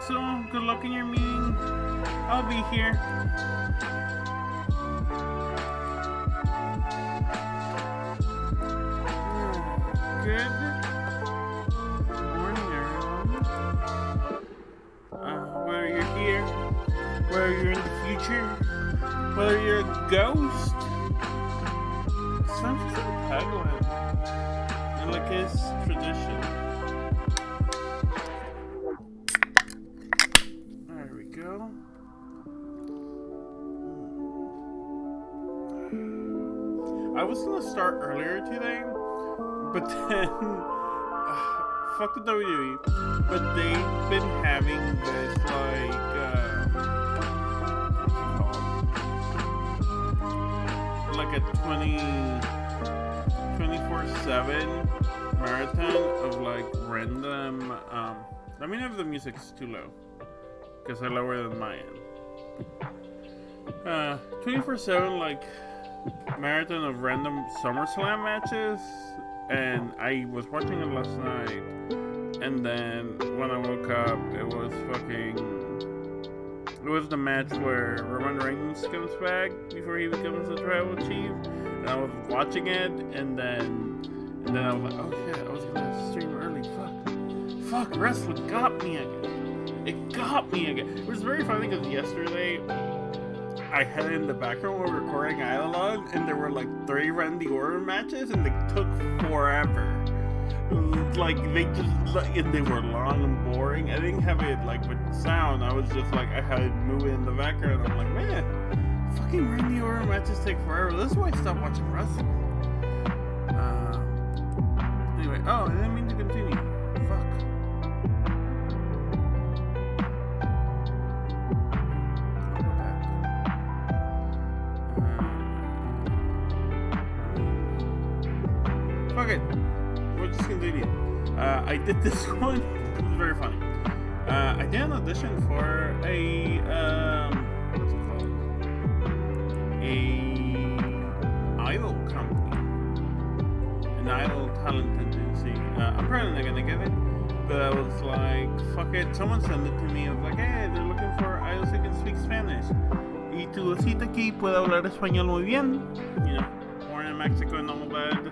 Crystal. Good luck in your meeting. I'll be here. Good morning, everyone. Whether you're here, whether you're in the future, whether you're a ghost, it's time for some peglin. And like his tradition. There we go. I was gonna start earlier today, but then fuck the WWE. But they've been having this like a 24/7 marathon of like random. Let me know if the music's too low, because I lower than my end. 24/7 like marathon of random SummerSlam matches, and I was watching it last night, and then when I woke up, it was the match where Roman Reigns comes back before he becomes the tribal chief, and I was watching it, and then I was like, oh shit, I was gonna stream early, fuck, wrestling got me again. It got me again. It was very funny because yesterday I had it in the background while recording Idolog, and there were like 3 Randy Orton matches, and they took forever. Like and they were long and boring. I didn't have it like with sound. I was just like, I had it moving in the background. I'm like, man, fucking Randy Orton matches take forever. That's why I stopped watching wrestling. Anyway, I didn't mean to continue. Fuck. Fuck it. We'll just continue. I did this one. It was very funny. I did an audition for a what's it called? A idol company, an idol talent agency. I'm probably not gonna get it, but I was like, fuck it. Someone sent it to me. I was like, hey, they're looking for idols who can speak Spanish. Y tu cita aquí puede hablar español muy bien. You know, born in Mexico and all that.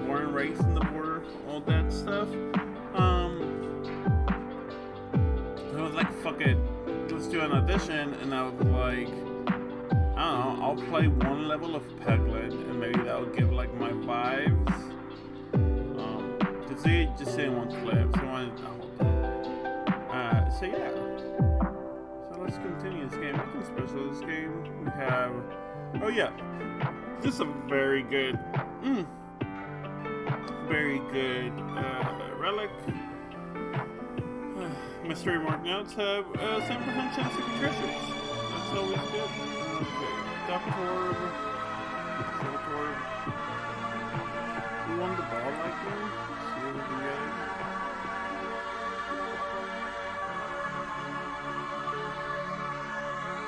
Born and raised in the border, all that stuff. I was like, fuck it, let's do an audition, and I was like, I don't know, I'll play one level of peglin, and maybe that'll give like my vibes. Cause they just say one clip, so I wanted so yeah. So let's continue this game. Nothing special this game. We have, oh yeah, this is a very good relic. Mystery mark notes have 7% chance to be treasures. That's always good. Okay, Doctor. We won the ball like me. See what we can get.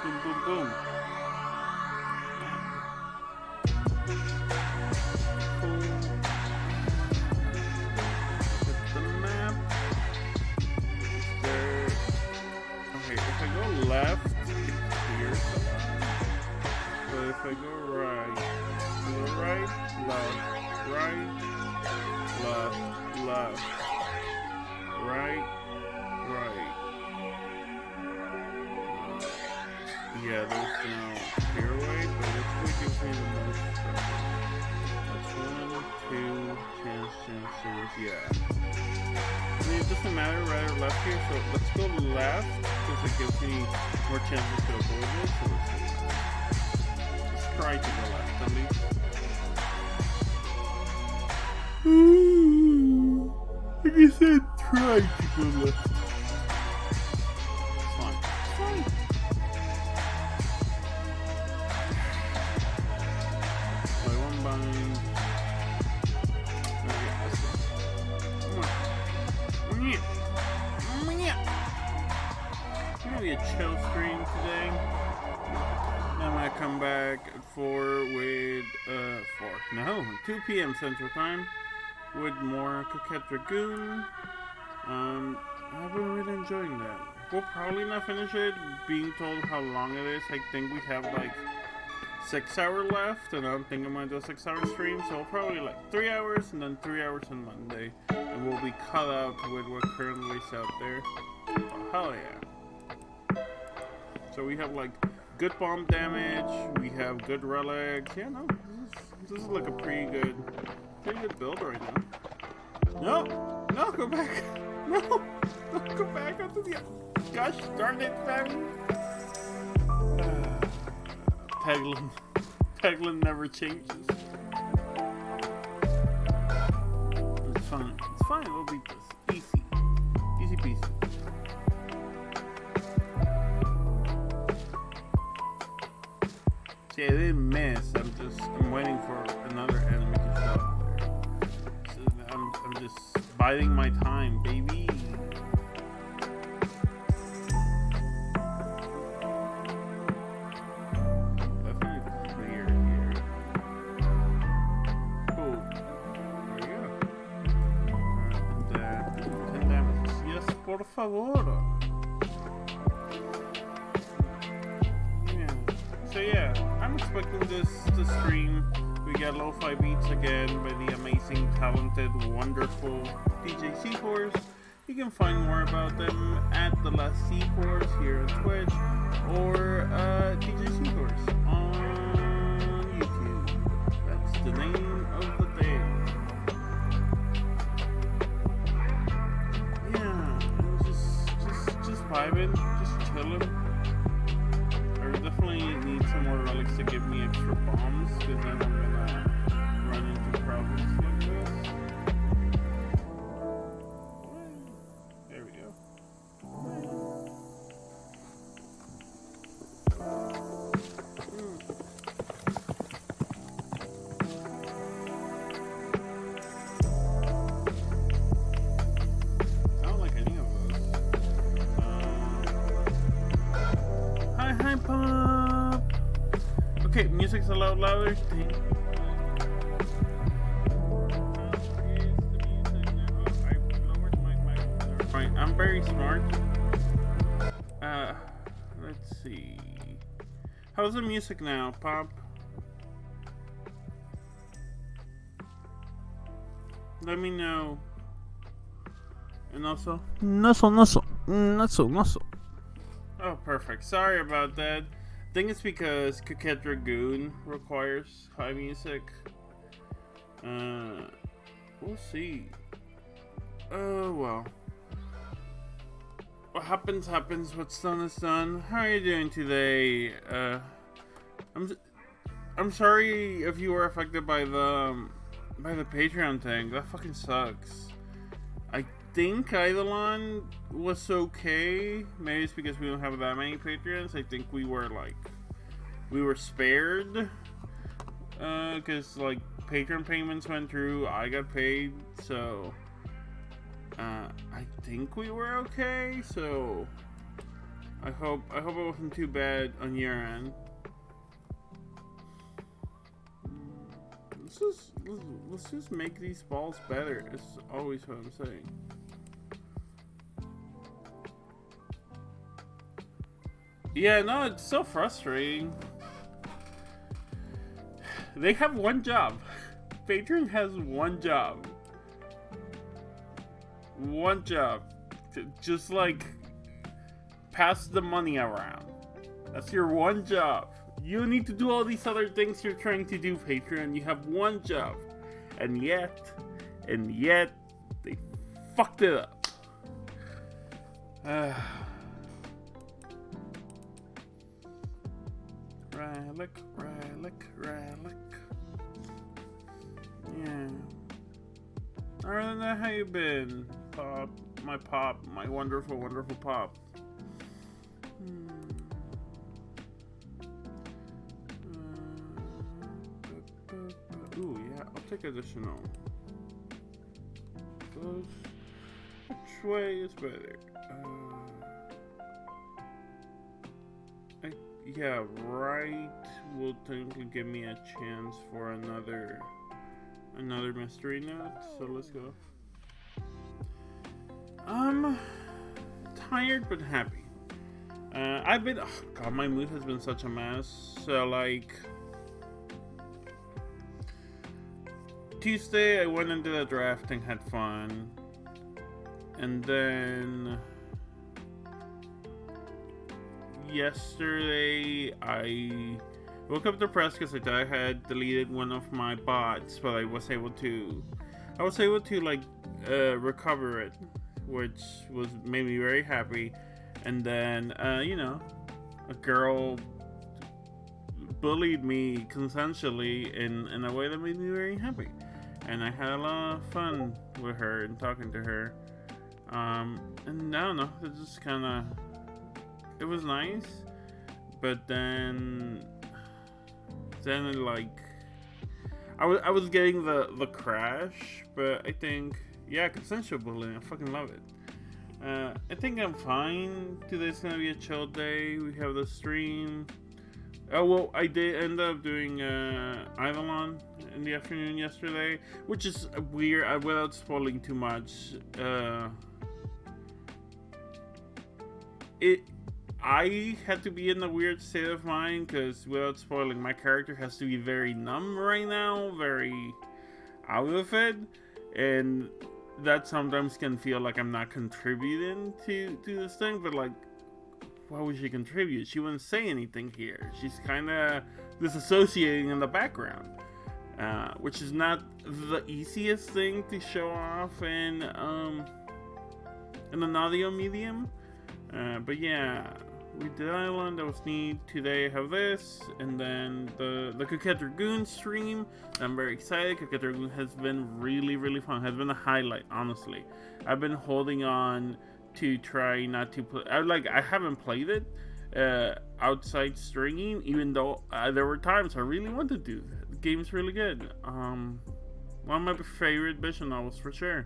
Boom, boom, boom. Left, it clears the line. But if I go right, left, right, yeah, there's no clear way, but this way gives me the most trouble. That's 1, 2, chance, yeah. I mean, it doesn't matter right or left here, so let's go left, because it gives me more chances to avoid this, so let's try to go left, at least. Like I said, try to go left. It's fine. Play one bind. Maybe a chill stream today. I'm gonna come back at 2 p.m. Central Time with more Coquette Dragoon. I've been really enjoying that. we'll probably not finish it. Being told how long it is, I think we have like 6 hours left, and I don't think I'm gonna do a 6-hour stream. So probably like 3 hours, and then 3 hours on Monday, and we'll be caught up with what currently is out there. Oh, hell yeah! So we have like good bomb damage. We have good relics. Yeah, no, this is like a pretty good build right now. No, go back. No, go back onto the. Gosh darn it, man. Peglin never changes. It's fine. It's fine. We'll beat this. Easy peasy. See, I didn't miss. I'm waiting for another enemy to show up there. So I'm just biding my time, baby. Por favor. Yeah. So yeah, I'm expecting this to stream. We get lo-fi beats again by the amazing, talented, wonderful DJ Seahorse. You can find more about them at The Last Seahorse here on Twitch, or DJ Seahorse on YouTube. That's the name of the day. Vibing, just chilling. I definitely need some more relics to give me extra bombs, because then I'm gonna run into problems like this. There we go. I don't like any of those. Hi, Pop! Okay, music's a lot louder. Alright, I'm very smart. Let's see. How's the music now, Pop? Let me know. And also, Nuzzle. Oh, perfect. Sorry about that. I think it's because Coquette Dragoon requires high music. We'll see. Oh, well. What happens. What's done is done. How are you doing today? I'm sorry if you were affected by the Patreon thing. That fucking sucks. I think Eidolon was okay. Maybe it's because we don't have that many Patreons. I think we were spared. Cause like Patreon payments went through, I got paid, so I think we were okay. So I hope it wasn't too bad on your end. Let's just make these balls better. It's always what I'm saying. Yeah, no, it's so frustrating. They have one job. Patreon has one job. One job. To just like pass the money around. That's your one job. You don't need to do all these other things you're trying to do, Patreon. You have one job. And yet, they fucked it up. Relic. Yeah. Other than that, how you been, Pop? My wonderful Pop. Ooh, yeah, I'll take additional. Which way is better? Yeah, right will technically give me a chance for another mystery note, so let's go. tired but happy. I've been, oh god, my mood has been such a mess. So like, Tuesday I went and did a drafting, had fun, and then yesterday I woke up depressed because I had deleted one of my bots, but I was able to like recover it, which made me very happy. And then you know, a girl bullied me consensually in a way that made me very happy, and I had a lot of fun with her and talking to her. And I don't know, it just kind of, it was nice, but then it, like, I was getting the crash, but I think, yeah, consensual bullying, I fucking love it. I think I'm fine. Today's gonna be a chill day. We have the stream. Oh well, I did end up doing Eidolon in the afternoon yesterday, which is weird. Without spoiling too much, I had to be in a weird state of mind because, without spoiling, my character has to be very numb right now, very out of it, and that sometimes can feel like I'm not contributing to this thing. But like, why would she contribute? She wouldn't say anything here. She's kind of disassociating in the background, which is not the easiest thing to show off in an audio medium. But yeah, we did Island, that was neat. Today I have this, and then the Coquette Dragoon stream. I'm very excited. Coquette Dragoon has been really fun. Has been a highlight, honestly. I've been holding on to try not to play. I haven't played it outside streaming, even though there were times I really wanted to. The game's really good. One of my favorite visual novels for sure.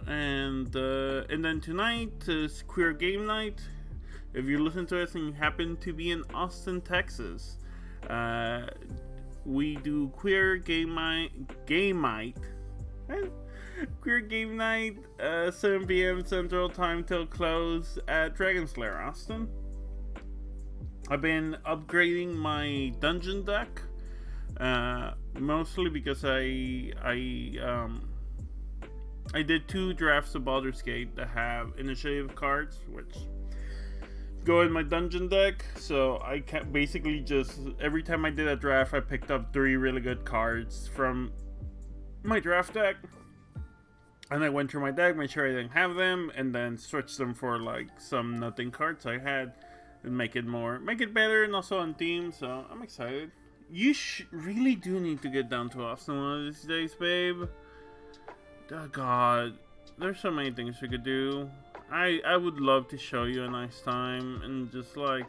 And then tonight is Queer Game Night. If you listen to us and you happen to be in Austin, Texas, we do Queer Game Night, Queer Game Night, 7 p.m. Central Time till close at Dragon's Lair, Austin. I've been upgrading my dungeon deck, mostly because I did 2 drafts of Baldur's Gate that have initiative cards, which go in my dungeon deck. So I can basically just, every time I did a draft, I picked up 3 really good cards from my draft deck. And I went through my deck, made sure I didn't have them, and then switched them for like some nothing cards I had, and make it better, and also on theme. So I'm excited. You really do need to get down to Austin one of these days, babe. Oh god, there's so many things we could do. I would love to show you a nice time and just like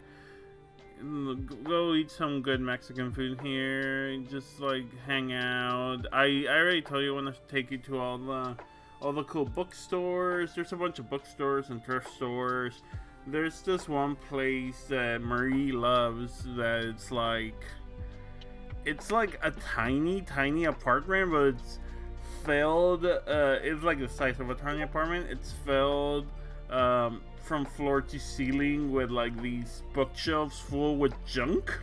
go eat some good Mexican food here, just like hang out. I already told you I want to take you to all the cool bookstores. There's a bunch of bookstores and thrift stores. There's this one place that Marie loves that it's like a tiny apartment, but it's filled, it's like the size of a tiny apartment. It's filled from floor to ceiling with like these bookshelves full with junk.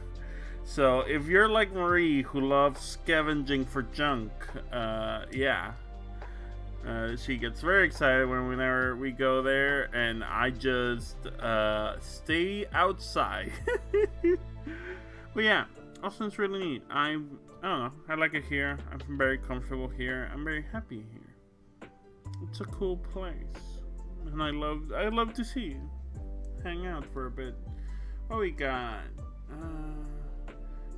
So if you're like Marie, who loves scavenging for junk, yeah, she gets very excited whenever we go there, and I just stay outside. But yeah, Austin's really neat. I don't know, I like it here. I'm very comfortable here. I'm very happy here. It's a cool place, and I love to see you hang out for a bit. What we got?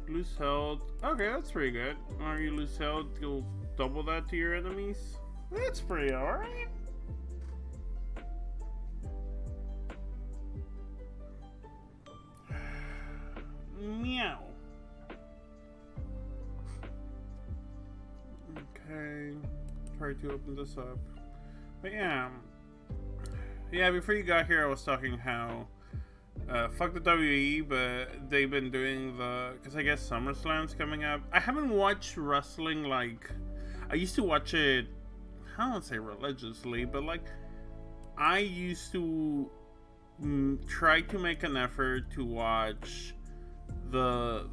Loose health. Okay, that's pretty good. Are you loose health? You'll double that to your enemies. That's pretty alright. Meow. Okay, try to open this up. But yeah, before you got here, I was talking how fuck the WE, but they've been doing because I guess SummerSlam's coming up. I haven't watched wrestling like I used to watch it. I don't want to say religiously, but like I used to try to make an effort to watch the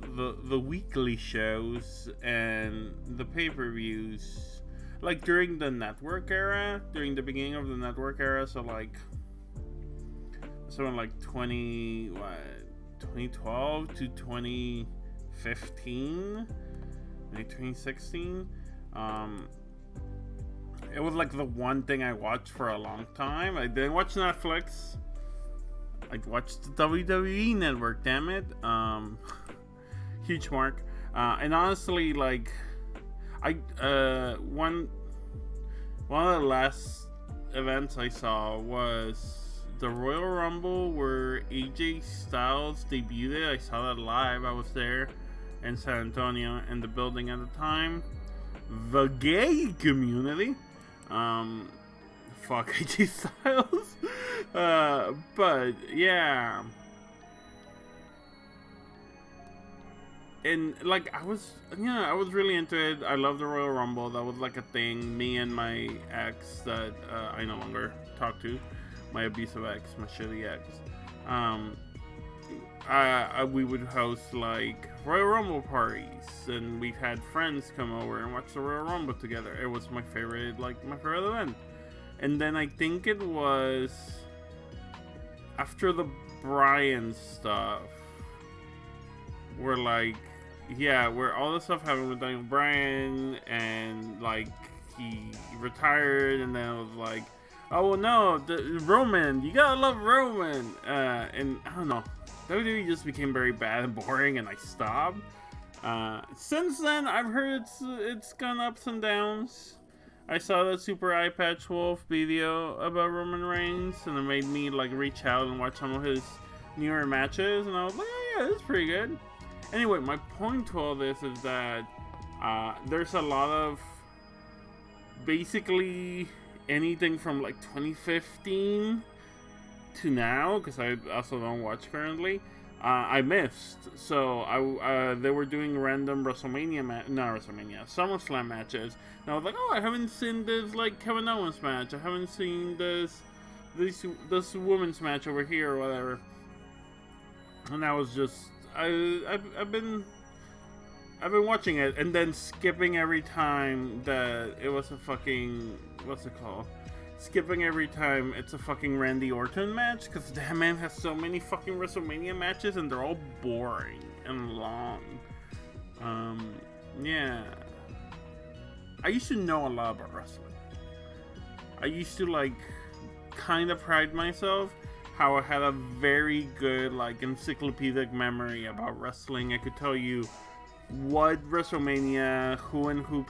weekly shows and the pay-per-views, like during the network era, during the beginning of the network era. So like something like 2012 to 2015, maybe 2016. It was like the one thing I watched for a long time. I didn't watch Netflix. I watched the WWE network, damn it. Huge mark. And honestly, like, one of the last events I saw was the Royal Rumble where AJ Styles debuted. I saw that live. I was there in San Antonio in the building at the time. The gay community. Fuck AJ Styles. But yeah. And like I was really into it. I love the Royal Rumble. That was like a thing. Me and my ex that I no longer talk to, my abusive ex, my shitty ex. We would host like Royal Rumble parties, and we had friends come over and watch the Royal Rumble together. It was my favorite event. And then I think it was after the Bryan stuff, where like, yeah, where all the stuff happened with Daniel Bryan, and like he retired, and then it was like, oh well, no, Roman, you gotta love Roman, and I don't know, WWE just became very bad and boring, and I stopped. Since then, I've heard it's gone ups and downs. I saw that Super Eye Patch Wolf video about Roman Reigns, and it made me like reach out and watch some of his newer matches, and I was like, oh yeah, it's pretty good. Anyway, my point to all this is that there's a lot of basically anything from like 2015 to now, because I also don't watch currently. I missed. So they were doing random SummerSlam matches. And I was like, oh, I haven't seen this like Kevin Owens match. I haven't seen this women's match over here or whatever. And I was just I've been watching it and then skipping every time that it was a fucking, what's it called? Skipping every time it's a fucking Randy Orton match, because that man has so many fucking WrestleMania matches and they're all boring and long. Yeah. I used to know a lot about wrestling. I used to like kind of pride myself how I had a very good like encyclopedic memory about wrestling. I could tell you what WrestleMania, who and who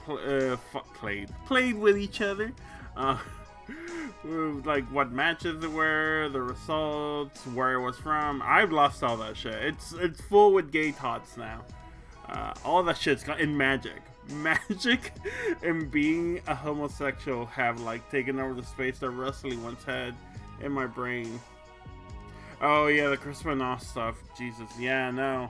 played with each other. Like what matches there were, the results, where it was from. I've lost all that shit. It's full with gay tots now. All that shit's gone. In Magic and being a homosexual have like taken over the space that wrestling once had in my brain. Oh yeah, the Chris Benoit stuff. Jesus, yeah, no.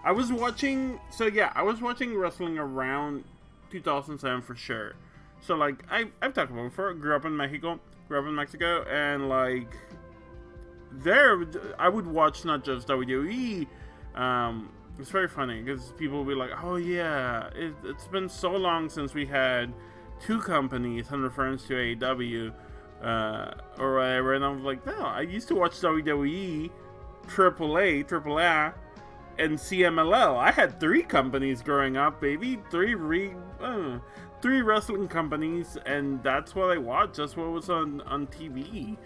I was watching wrestling around 2007 for sure. So like I've talked about it before. Grew up in Mexico, and like there I would watch not just WWE. It's very funny because people will be like, oh yeah, it's been so long since we had two companies in reference to AEW or whatever, and I was like, no, I used to watch WWE, AAA, and CMLL. I had three companies growing up, baby. Three wrestling companies, and that's what I watched. That's what was on TV.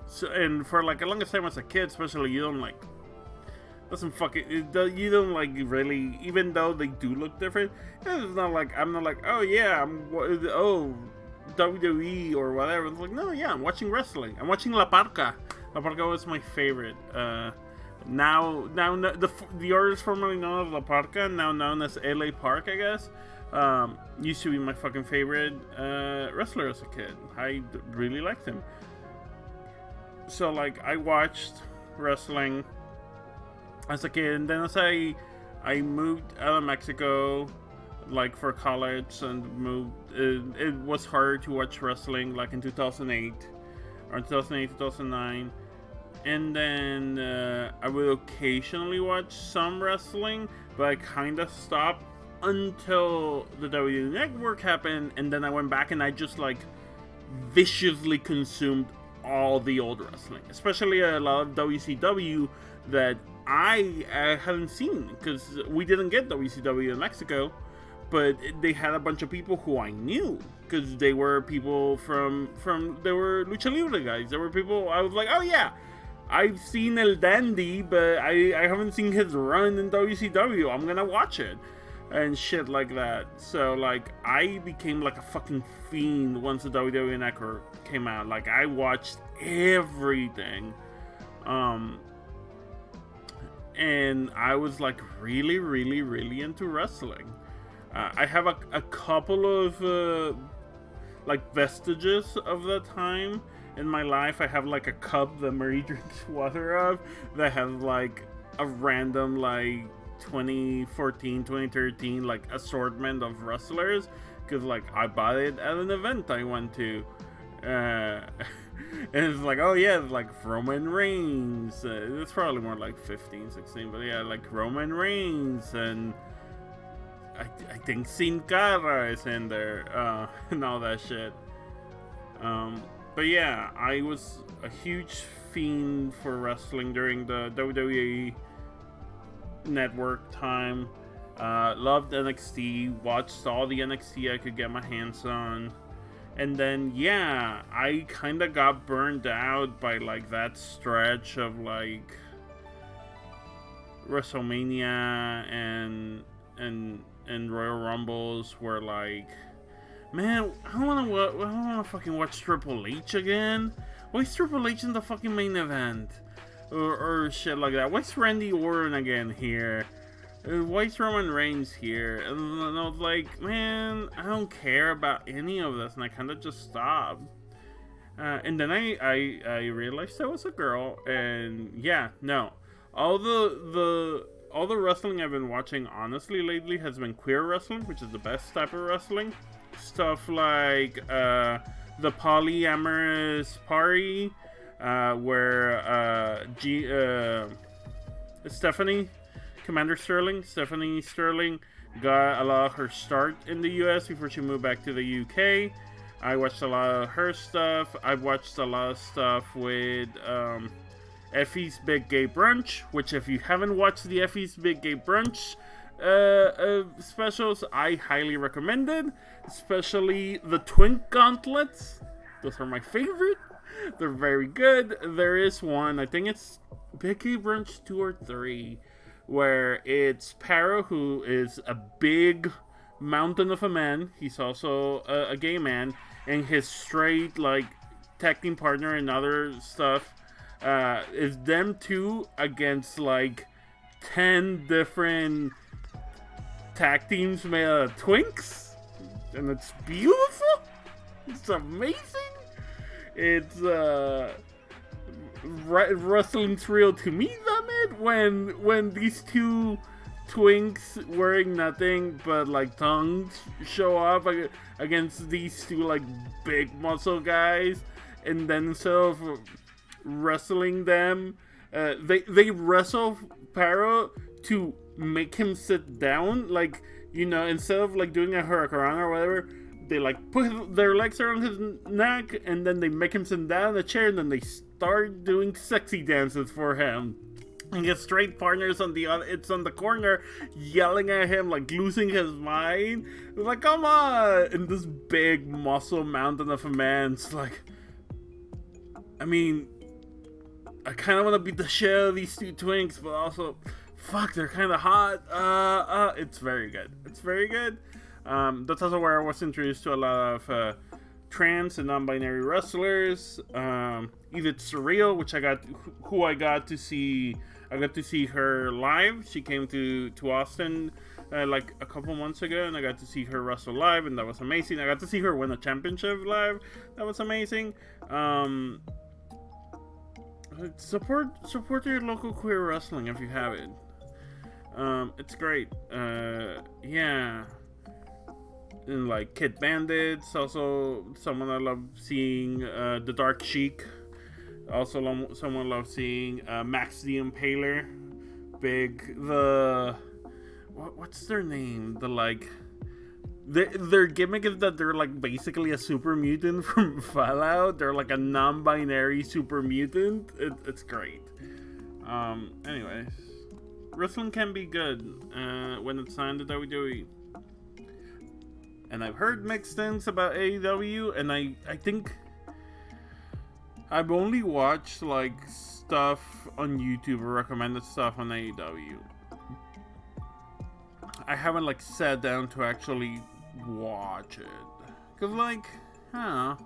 So, and for like the longest time as a kid, especially, you don't like really, even though they do look different. It's not like I'm not like, oh yeah, WWE or whatever. It's like, no, yeah, I'm watching wrestling. I'm watching La Parca. La Parca was my favorite. Now the artist formerly known as La Parca, now known as LA Park, I guess, used to be my fucking favorite wrestler as a kid. I really liked him. So like I watched wrestling as a kid, and then as I moved out of Mexico like for college, and moved. It was harder to watch wrestling like in 2008 or 2009. And then I would occasionally watch some wrestling, but I kind of stopped until the WWE Network happened, and then I went back and I just like viciously consumed all the old wrestling, especially a lot of WCW that I hadn't seen because we didn't get WCW in Mexico, but they had a bunch of people who I knew because they were people from they were lucha libre guys. There were people I was like, oh yeah, I've seen El Dandy, but I haven't seen his run in WCW. I'm gonna watch it and shit like that. So like I became like a fucking fiend once the WWE Network came out. Like I watched everything. And I was like really, really, really into wrestling. I have a couple of like vestiges of the time in my life. I have like a cup that Marie drinks water of that has like a random like 2014, 2013 like assortment of wrestlers because like I bought it at an event I went to. And it's like, oh yeah, it's like Roman Reigns. It's probably more like 15, 16, but yeah, like Roman Reigns, and I think Sin Cara is in there, and all that shit. But yeah, I was a huge fiend for wrestling during the WWE Network time. Loved NXT, watched all the NXT I could get my hands on. And then, yeah, I kind of got burned out by, like, that stretch of, like, WrestleMania and Royal Rumbles where, like, man, I don't want to fucking watch Triple H again. Why is Triple H in the fucking main event? Or shit like that. Why is Randy Orton again here? Why is Roman Reigns here? And I was like, man, I don't care about any of this, and I kind of just stopped. And then I realized I was a girl, and yeah, no, all the wrestling I've been watching honestly lately has been queer wrestling, which is the best type of wrestling. Stuff like the polyamorous party, where Stephanie Sterling got a lot of her start in the US before she moved back to the UK. I watched a lot of her stuff. I've watched a lot of stuff with Effie's Big Gay Brunch, which if you haven't watched the Effie's Big Gay Brunch specials, I highly recommend it. Especially the Twink Gauntlets. Those are my favorite. They're very good. There is one, I think it's Big Gay Brunch 2 or 3, where it's Paro, who is a big mountain of a man. He's also a gay man, and his straight like tag team partner and other stuff is them two against like 10 different tag teams made out of twinks, and it's beautiful. It's amazing. It's wrestling's real to me, damn it, when these two twinks wearing nothing but like tongues show up against these two like big muscle guys, and then instead of wrestling them, they wrestle Paro to make him sit down, like, you know, instead of like doing a hurricane or whatever, they like put their legs around his neck and then they make him sit down in the chair, and then they start doing sexy dances for him. And his straight partners on the corner yelling at him, like losing his mind. It's like, come on! And this big muscle mountain of a man's like, I mean, I kind of want to beat the shit out of these two twinks, but also, fuck, they're kind of hot. It's very good. It's very good. That's also where I was introduced to a lot of trans and non-binary wrestlers. Edith Surreal, which I got to see. I got to see her live. She came to Austin like a couple months ago, and I got to see her wrestle live, and that was amazing. I got to see her win a championship live. That was amazing. Support your local queer wrestling if you have it. It's great. Yeah. and like Kid Bandits. Also, someone I love seeing. The Dark Sheik. Also, someone I love seeing. Max the Impaler. What's their name? Their gimmick is that they're like basically a super mutant from Fallout. They're like a non-binary super mutant. It's great. Anyways, wrestling can be good when it's signed to WWE. And I've heard mixed things about AEW, and I think I've only watched like stuff on YouTube or recommended stuff on AEW. I haven't like sat down to actually watch it, cause like, I don't know,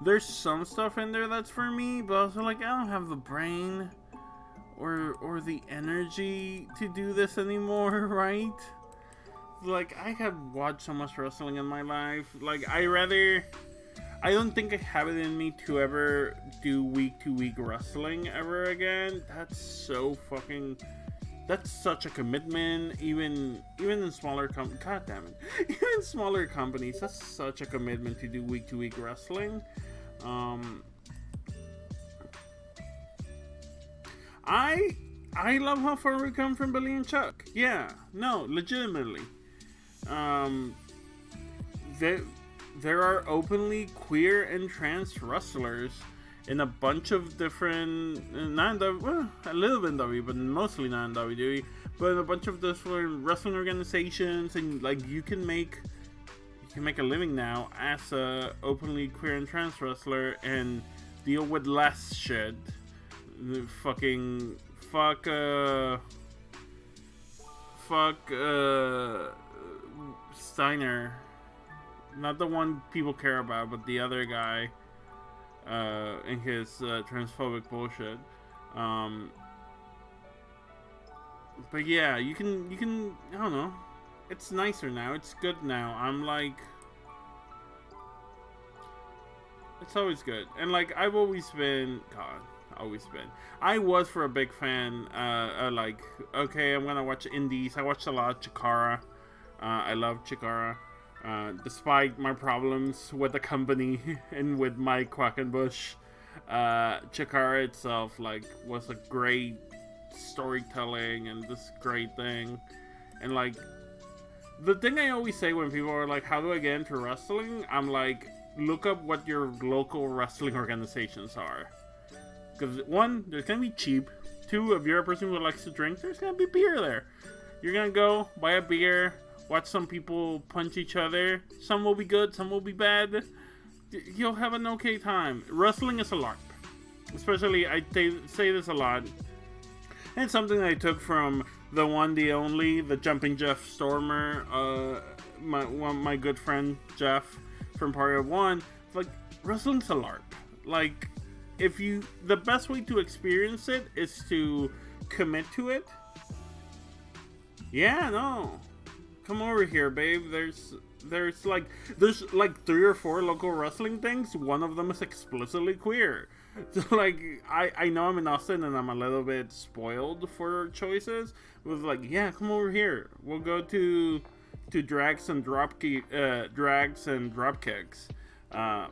there's some stuff in there that's for me, but also like I don't have the brain or the energy to do this anymore, right? Like, I have watched so much wrestling in my life. Like, I don't think I have it in me to ever do week-to-week wrestling ever again. That's such a commitment, even in smaller companies. God damn it. Even in smaller companies, that's such a commitment to do week-to-week wrestling. I love how far we come from Billy and Chuck. Yeah, no, legitimately. There are openly queer and trans wrestlers in a bunch of different, a little bit in W, but mostly not in WWE, but in a bunch of different wrestling organizations, and like you can make a living now as a openly queer and trans wrestler and deal with less shit. Fuck Steiner, not the one people care about, but the other guy in his transphobic bullshit. But yeah, you can I don't know. It's nicer now. It's good now. I'm like, it's always good, and like I was for a big fan. Like, okay, I'm gonna watch indies. I watched a lot of Chikara. I love Chikara. Despite my problems with the company and with Mike Quackenbush, Chikara itself like was a great storytelling and this great thing. And like, the thing I always say when people are like, how do I get into wrestling? I'm like, look up what your local wrestling organizations are. Because one, they're gonna be cheap. Two, if you're a person who likes to drink, there's gonna be beer there. You're gonna go buy a beer, watch some people punch each other. Some will be good, some will be bad. You'll have an okay time. Wrestling is a LARP. Especially, I say this a lot. And it's something I took from the one, the only, the Jumping Jeff Stormer, my good friend Jeff from Part 1. Like, wrestling's a LARP. Like, the best way to experience it is to commit to it. Yeah, no. Come over here, babe. There's like 3 or 4 local wrestling things. One of them is explicitly queer. So like, I know I'm in Austin and I'm a little bit spoiled for choices. It was like, yeah, come over here. We'll go to drags and dropkicks.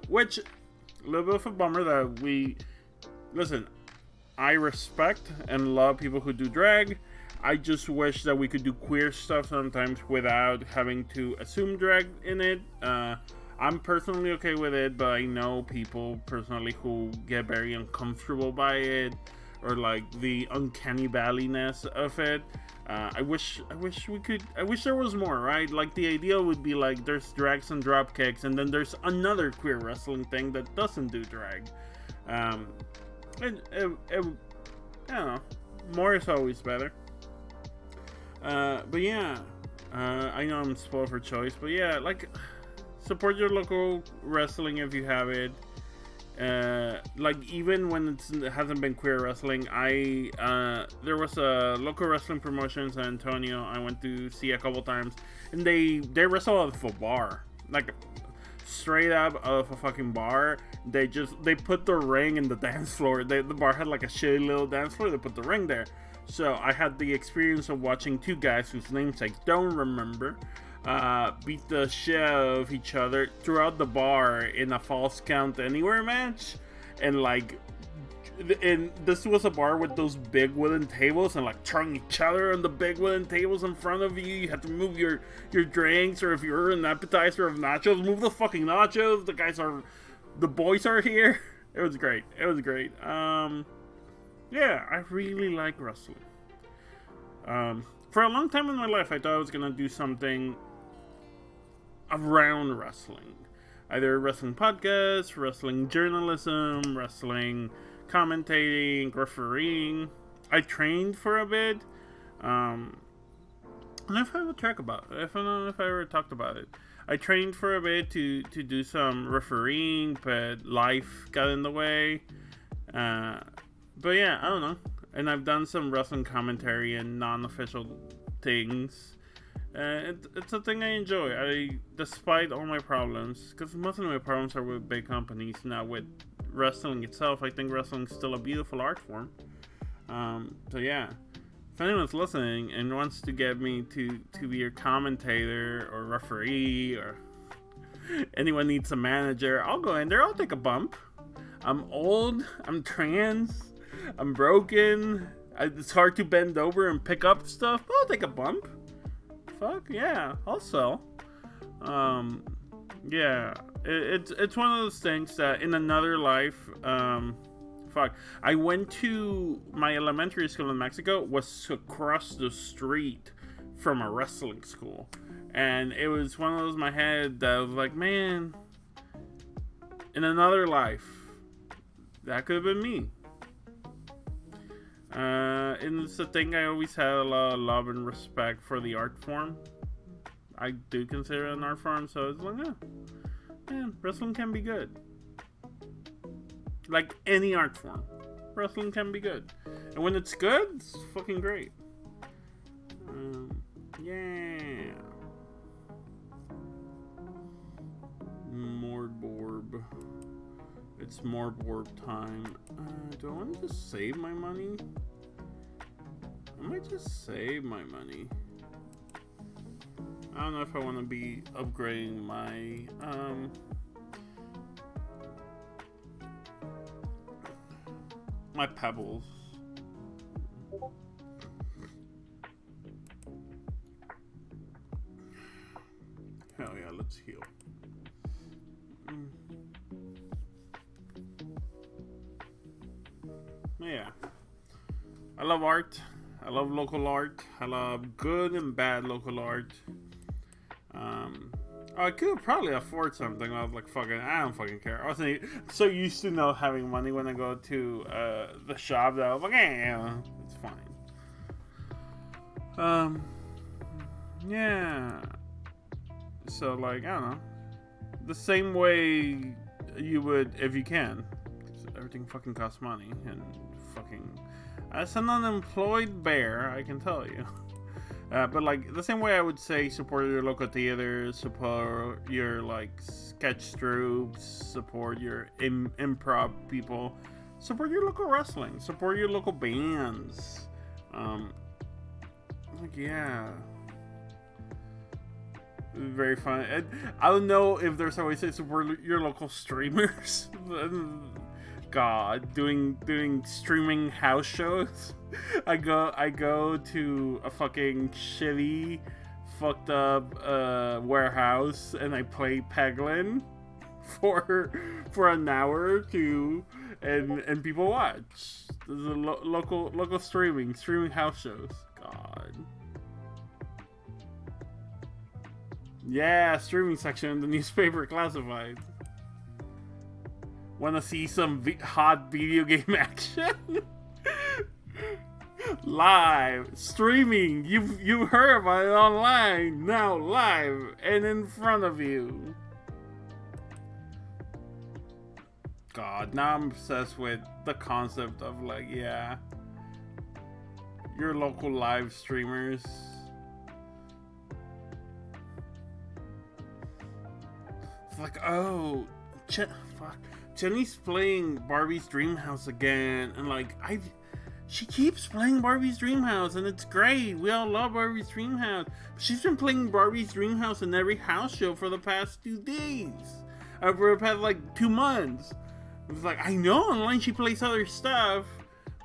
Which, a little bit of a bummer that listen, I respect and love people who do drag. I just wish that we could do queer stuff sometimes without having to assume drag in it. I'm personally okay with it, but I know people personally who get very uncomfortable by it, or like the uncanny valleyness of it. I wish there was more, right? Like, the idea would be like, there's drags and drop kicks, and then there's another queer wrestling thing that doesn't do drag. I don't know, more is always better. But yeah, I know I'm spoiled for choice, but yeah, like, support your local wrestling if you have it. Like, even when it hasn't been queer wrestling, there was a local wrestling promotion in San Antonio I went to see a couple times, and they wrestle out of a bar, like straight up of a fucking bar. They put the ring in the dance floor. The bar had like a shitty little dance floor. They put the ring there. So I had the experience of watching 2 guys whose names I don't remember, beat the shit out of each other throughout the bar in a false count anywhere match, and like, and this was a bar with those big wooden tables, and like throwing each other on the big wooden tables in front of you. You had to move your drinks, or if you're an appetizer of nachos, move the fucking nachos. The boys are here. It was great. It was great. Yeah, I really like wrestling. For a long time in my life, I thought I was gonna do something around wrestling, either wrestling podcasts, wrestling journalism, wrestling commentating, refereeing. I trained for a bit. And I've had a talk about it. I don't know if I ever talked about it. I trained for a bit to do some refereeing, but life got in the way. But yeah, I don't know. And I've done some wrestling commentary and non-official things. It's a thing I enjoy. Despite all my problems, because most of my problems are with big companies, not with wrestling itself. I think wrestling is still a beautiful art form. So yeah, if anyone's listening and wants to get me to be your commentator or referee, or anyone needs a manager, I'll go in there. I'll take a bump. I'm old. I'm trans. I'm broken. It's hard to bend over and pick up stuff. But I'll take a bump. Fuck yeah, I'll sell. Yeah, it's one of those things that in another life, I went to my elementary school in Mexico was across the street from a wrestling school, and it was one of those in my head that was like, man, in another life, that could have been me. And it's a thing I always had a lot of love and respect for the art form. I do consider it an art form, so it's like, yeah, man, wrestling can be good. Like any art form, wrestling can be good. And when it's good, it's fucking great. Yeah. Mordborb. It's Mordborb time. Do I want to just save my money? I might just save my money. I don't know if I want to be upgrading my my pebbles. Hell yeah, let's heal. Yeah, I love art. I love local art. I love good and bad local art. I could probably afford something. I was like, fucking, I don't fucking care. I wasn't so used to not having money when I go to the shop that I was like, yeah, it's fine. Yeah. So like, I don't know. The same way you would if you can. Everything fucking costs money, and fucking, as an unemployed bear, I can tell you. But like the same way I would say support your local theaters, support your like sketch troops, support your improv people, support your local wrestling, support your local bands. Like yeah, very fun. I don't know if there's a way to say support your local streamers. God, doing streaming house shows. I go to a fucking shitty, fucked up warehouse, and I play Peglin for an hour or two, and people watch. There's a local streaming house shows. God. Yeah, streaming section in the newspaper classified. Want to see some hot video game action? Live streaming. You heard about it online. Now live and in front of you. God, now I'm obsessed with the concept of like, yeah, your local live streamers. It's like, oh, fuck. Jenny's playing Barbie's Dream House again, and like She keeps playing Barbie's Dream House, and it's great. We all love Barbie's Dream House. She's been playing Barbie's Dream House in every house show for the past 2 days. For the past, like, 2 months. It's like, I know online she plays other stuff,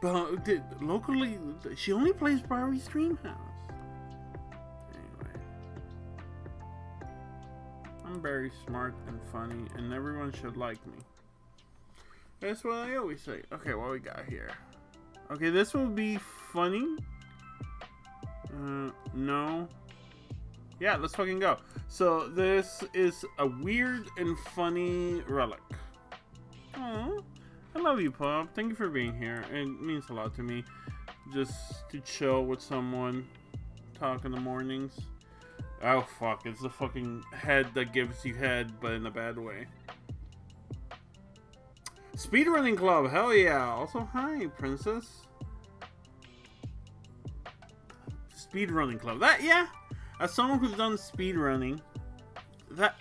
but locally, she only plays Barbie's Dream House. Anyway. I'm very smart and funny, and everyone should like me. That's what I always say. Okay, what we got here? Okay, this will be funny. No. Yeah, let's fucking go. So, this is a weird and funny relic. Oh, I love you, Pop. Thank you for being here. It means a lot to me. Just to chill with someone. Talk in the mornings. Oh, fuck. It's the fucking head that gives you head, but in a bad way. Speedrunning Club, hell yeah. Also, hi, Princess. Speedrunning Club. That, yeah. As someone who's done speedrunning, that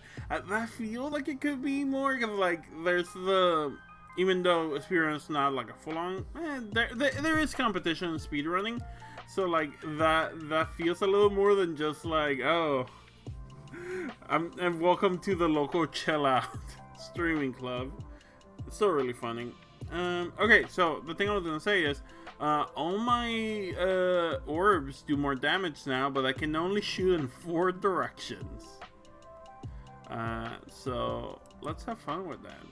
feel like it could be more of like, there's the, even though speedrun's not like a full-on, there is competition in speedrunning. So like, that feels a little more than just like, oh, and welcome to the local chill out streaming club. It's still really funny. Okay, so the thing I was gonna say is, all my orbs do more damage now, but I can only shoot in 4 directions. So let's have fun with that.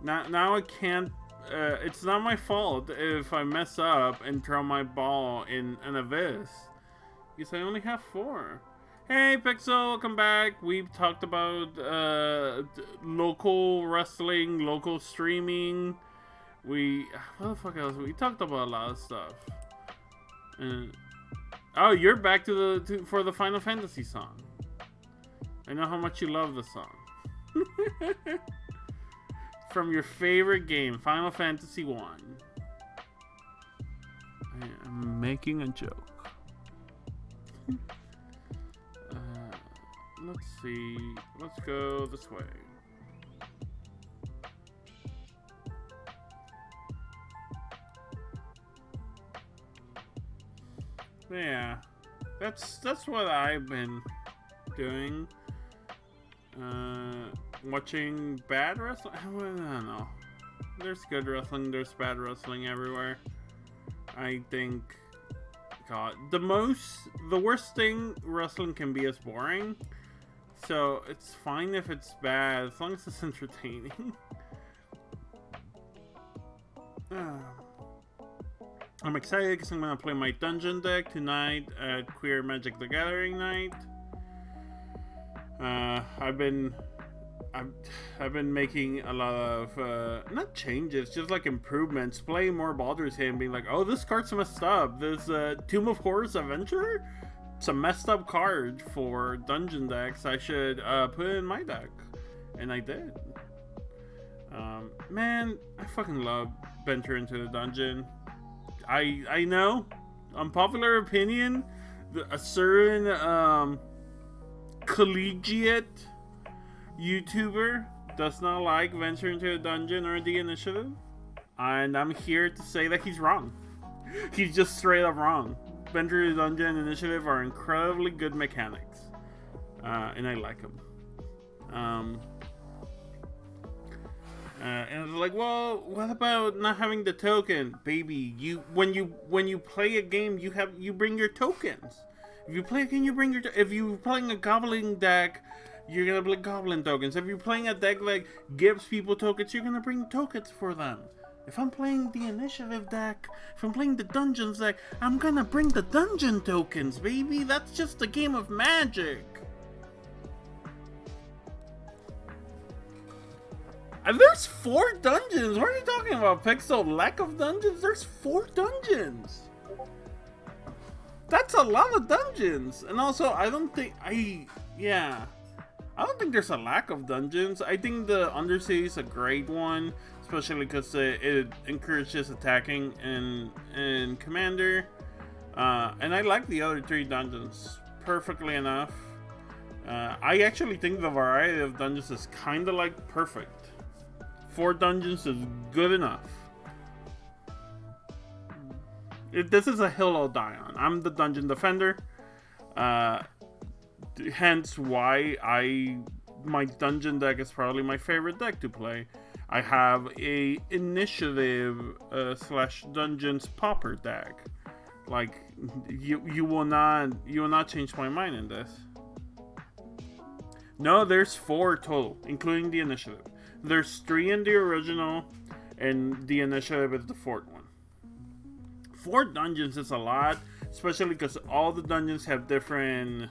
Now I can't. It's not my fault if I mess up and throw my ball in an abyss, because I only have 4. Hey Pixel, welcome back. We've talked about local wrestling, local streaming. What the fuck else? We talked about a lot of stuff. Oh, you're back for the Final Fantasy song. I know how much you love the song. From your favorite game, Final Fantasy 1. I am making a joke. Let's see. Let's go this way. Yeah, that's what I've been doing. Watching bad wrestling. I don't know. There's good wrestling. There's bad wrestling everywhere. I think, God, the worst thing wrestling can be is boring. So it's fine if it's bad as long as it's entertaining. I'm excited because I'm gonna play my dungeon deck tonight at Queer Magic the Gathering night. I've been making a lot of not changes, just like improvements. Playing more Baldur's Gate and being like, oh, this card's messed up. This Tomb of Horrors Adventurer, it's a messed up card for dungeon decks. I should put it in my deck, and I did. Man, I fucking love Venture into the Dungeon. I know, unpopular opinion, a certain collegiate YouTuber does not like Venture into the Dungeon or the Initiative, and I'm here to say that he's wrong. He's just straight up wrong. Venture into the Dungeon and Initiative are incredibly good mechanics, and I like them. And it's like, well, what about not having the token, baby? When you play a game, you bring your tokens. If you play a game, you bring your. If you're playing a goblin deck, you're gonna bring goblin tokens. If you're playing a deck that gives people tokens, you're gonna bring tokens for them. If I'm playing the initiative deck, if I'm playing the dungeons deck, I'm gonna bring the dungeon tokens, baby. That's just a game of Magic. And there's 4 dungeons. What are you talking about, Pixel? Lack of dungeons? There's 4 dungeons. That's a lot of dungeons. And also, I don't think there's a lack of dungeons. I think the Undercity is a great one, especially because it encourages attacking in Commander. And I like the other 3 dungeons perfectly enough. I actually think the variety of dungeons is kind of like perfect. 4 dungeons is good enough. This is a hill I'll die on. I'm the dungeon defender. Hence why my dungeon deck is probably my favorite deck to play. I have a initiative slash dungeons popper deck. Like you will not change my mind in this. No, there's 4 total, including the initiative. There's 3 in the original, and the initiative is the 4th one. 4 dungeons is a lot, especially because all the dungeons have different.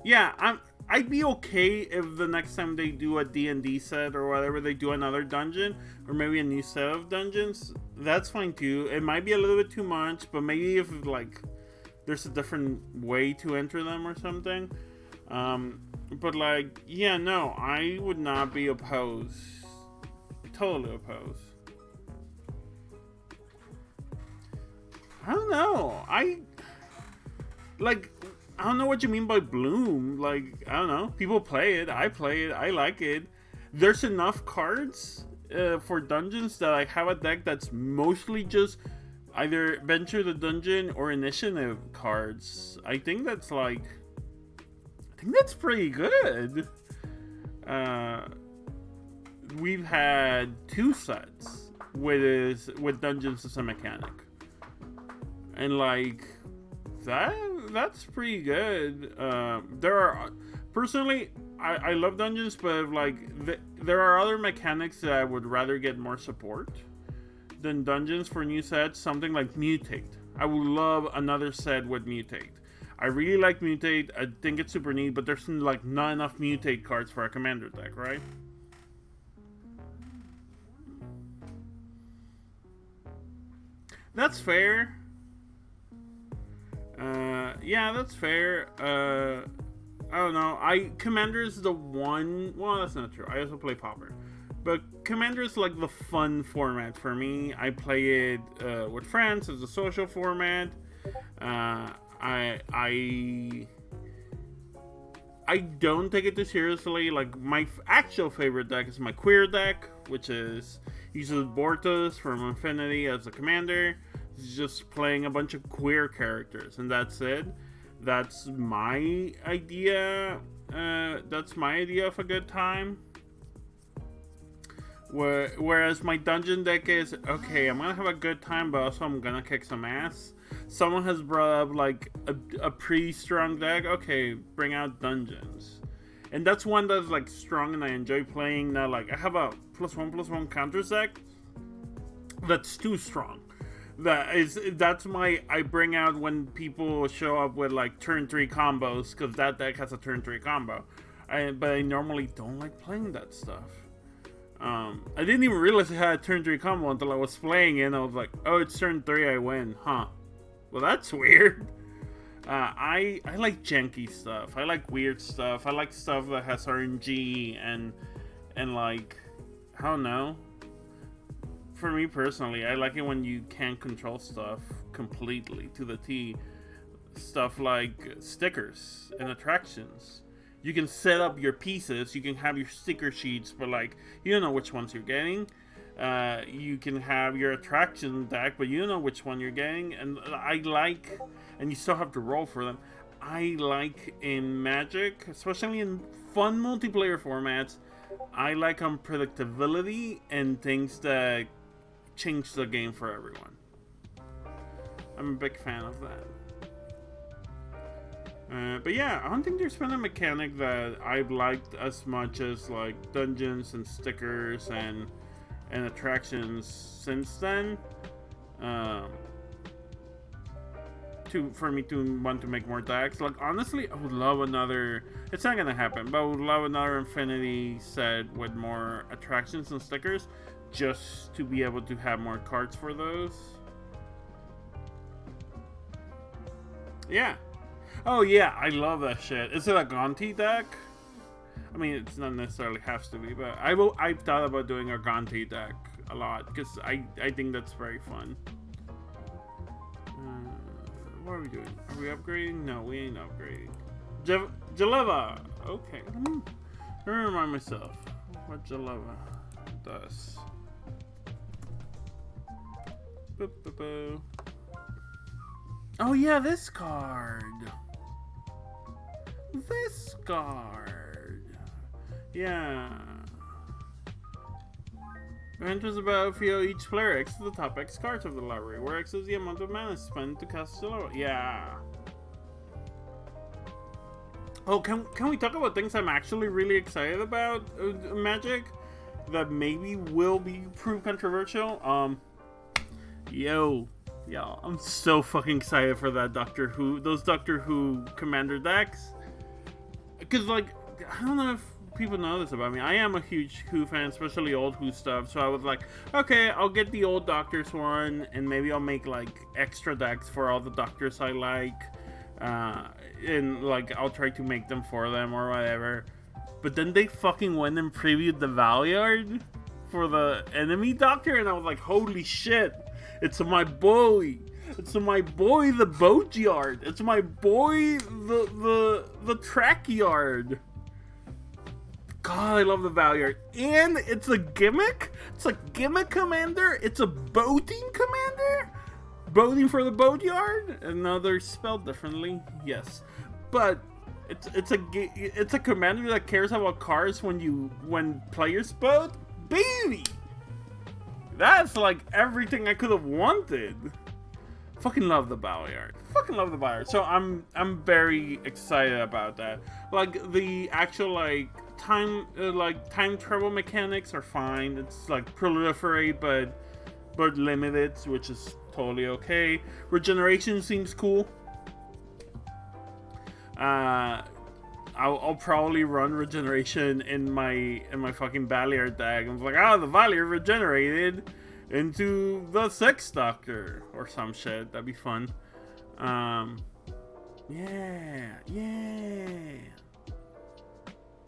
Yeah, I'd be okay if the next time they do a D&D set or whatever, they do another dungeon or maybe a new set of dungeons. That's fine too. It might be a little bit too much, but maybe if like there's a different way to enter them or something. But like, yeah, no, I would not be opposed. Totally opposed. I don't know. I don't know what you mean by bloom. Like, I don't know. People play it. I play it. I like it. There's enough cards for dungeons that I have a deck that's mostly just either venture the dungeon or initiative cards. I think that's pretty good. We've had 2 sets with dungeons as a mechanic, and like that's pretty good. There are personally, I love dungeons, but like there are other mechanics that I would rather get more support than dungeons for new sets. Something like mutate. I would love another set with mutate. I really like mutate. I think it's super neat, but there's like not enough mutate cards for a commander deck, right? That's fair. Yeah, that's fair. I don't know. Commander is the one. Well, that's not true. I also play Pauper, but Commander is like the fun format for me. I play it with friends as a social format. I don't take it too seriously. Like my actual favorite deck is my queer deck, which uses Bortos from Infinity as a commander. It's just playing a bunch of queer characters, and that's it. That's my idea. That's my idea of a good time. Whereas my dungeon deck is okay. I'm gonna have a good time, but also I'm gonna kick some ass. Someone has brought up like a pretty strong deck. Okay, bring out dungeons, and that's one that's like strong and I enjoy playing. Now, like I have a +1/+1 counters deck that's too strong. That's my I bring out when people show up with like turn 3 combos, because that deck has a turn 3 combo. But I normally don't like playing that stuff. I didn't even realize I had a turn 3 combo until I was playing it, and I was like, oh, it's turn 3, I win, huh? Well, that's weird. I like janky stuff. I like weird stuff. I like stuff that has RNG and like, I don't know. For me personally, I like it when you can't control stuff completely to the T. Stuff like stickers and attractions. You can set up your pieces, you can have your sticker sheets, but like, you don't know which ones you're getting. You can have your attraction deck, but you don't know which one you're getting. And and you still have to roll for them. I like in Magic, especially in fun multiplayer formats, I like unpredictability and things that change the game for everyone. I'm a big fan of that. But yeah, I don't think there's been a mechanic that I've liked as much as like dungeons and stickers and attractions since then. For me to want to make more decks. Like honestly, I would love another. It's not gonna happen, but I would love another Infinity set with more attractions and stickers, just to be able to have more cards for those. Yeah. Oh yeah, I love that shit. Is it a Gonti deck? I mean, it's not necessarily has to be, but I've thought about doing a Gonti deck a lot because I think that's very fun. What are we doing? Are we upgrading? No, we ain't upgrading. Jaleva. Okay, let me remind myself what Jaleva does. Oh yeah, this card. This card. Yeah. Enters the battlefield, each player X is the top X cards of the library, where X is the amount of mana spent to cast a level. Yeah. Oh, can we talk about things I'm actually really excited about, Magic? That maybe will be proved controversial? Yo, I'm so fucking excited for that those Doctor Who Commander decks. Because, like, I don't know if people know this about me. I am a huge Who fan, especially old Who stuff. So I was like, okay, I'll get the old Doctors one, and maybe I'll make, like, extra decks for all the Doctors I like. And, like, I'll try to make them for them or whatever. But then they fucking went and previewed the Valiard for the enemy Doctor, and I was like, holy shit. It's my boy. It's my boy, the Boatyard. It's my boy, the Trackyard. God, I love the Valiard. And it's a gimmick. It's a gimmick commander. It's a boating commander. Boating for the Boatyard. And now they're spelled differently. Yes, but it's a commander that cares about cars when players boat. Baby, that's like everything I could have wanted. Fucking love the Valiard. Fucking love the Valiard. So I'm very excited about that. Like the actual time travel mechanics are fine. It's like proliferate but limited, which is totally okay. Regeneration seems cool. I'll probably run regeneration in my fucking Valiard deck. I'm like, the Valiard regenerated into the Sixth Doctor or some shit. That'd be fun. Yeah.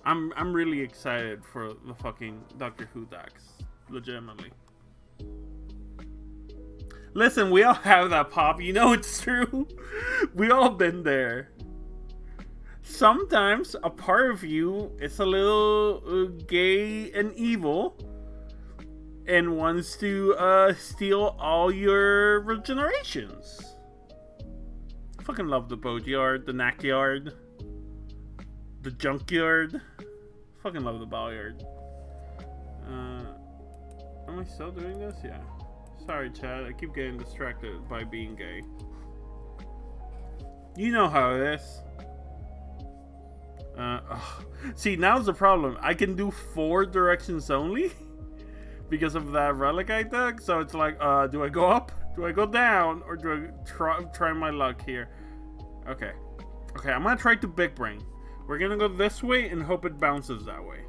I'm really excited for the fucking Doctor Who decks. Legitimately. Listen, we all have that pop. You know it's true. We all been there. Sometimes a part of you is a little gay and evil and wants to steal all your regenerations. I fucking love the Boatyard, the Knackyard, the Junkyard. Fucking love the Valiard. Am I still doing this? Yeah. Sorry, Chad. I keep getting distracted by being gay. You know how it is. See, now's the problem. I can do 4 directions only because of that Relicite deck. So it's like, do I go up? Do I go down? Or do I try my luck here? Okay, I'm gonna try to big brain. We're gonna go this way and hope it bounces that way.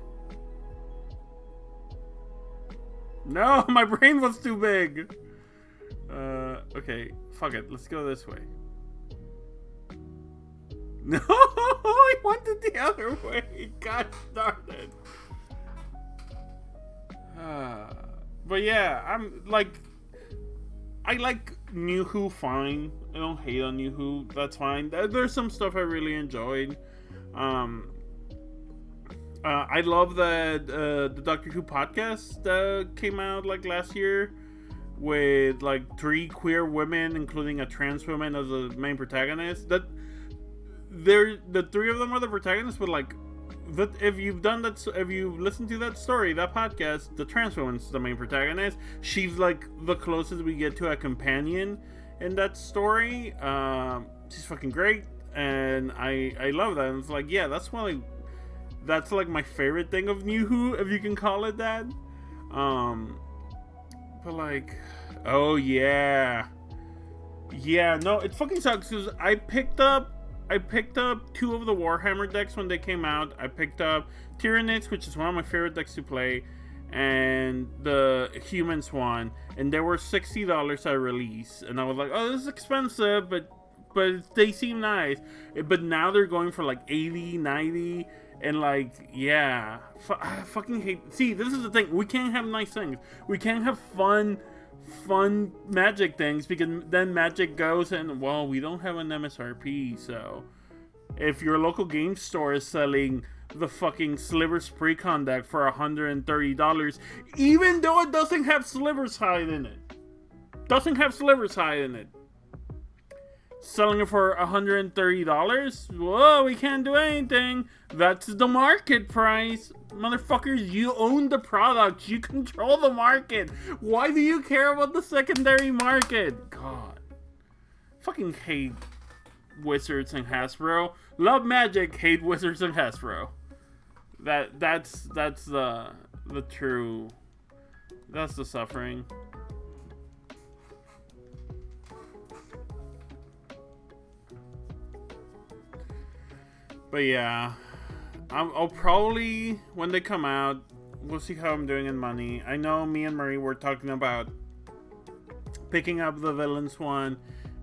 No, my brain was too big. Okay, fuck it. Let's go this way. No, I wanted the other way. God darn it. But yeah, I like New Who fine. I don't hate on New Who. That's fine. There's some stuff I really enjoyed. I love that the Doctor Who podcast came out like last year with like 3 queer women, including a trans woman as the main protagonist. That the 3 of them are the protagonists, but like that if you've listened to that story, that podcast, the trans woman's the main protagonist. She's like the closest we get to a companion in that story. She's fucking great, and I love that. And it's like, yeah, that's like my favorite thing of New Who, if you can call it that. But like, oh yeah, no, it fucking sucks because I picked up 2 of the Warhammer decks when they came out. I picked up Tyranids, which is one of my favorite decks to play, and the Humans one, and they were $60 at release, and I was like, oh, this is expensive, but they seem nice. But now they're going for like 80, 90. And like, yeah, I fucking hate. See, this is the thing. We can't have nice things. We can't have fun Magic things, because then Magic goes and, well, we don't have an MSRP. So if your local game store is selling the fucking Slivers Precon deck for $130, even though it doesn't have Slivers Hide in it, Doesn't have sliver side in it. Selling it for $130? Whoa, we can't do anything. That's the market price. Motherfuckers, you own the product. You control the market. Why do you care about the secondary market? God. Fucking hate Wizards and Hasbro. Love Magic, hate Wizards and Hasbro. That's the true... That's the suffering. But yeah, I'll probably, when they come out, we'll see how I'm doing in money. I know me and Marie were talking about picking up the Villains one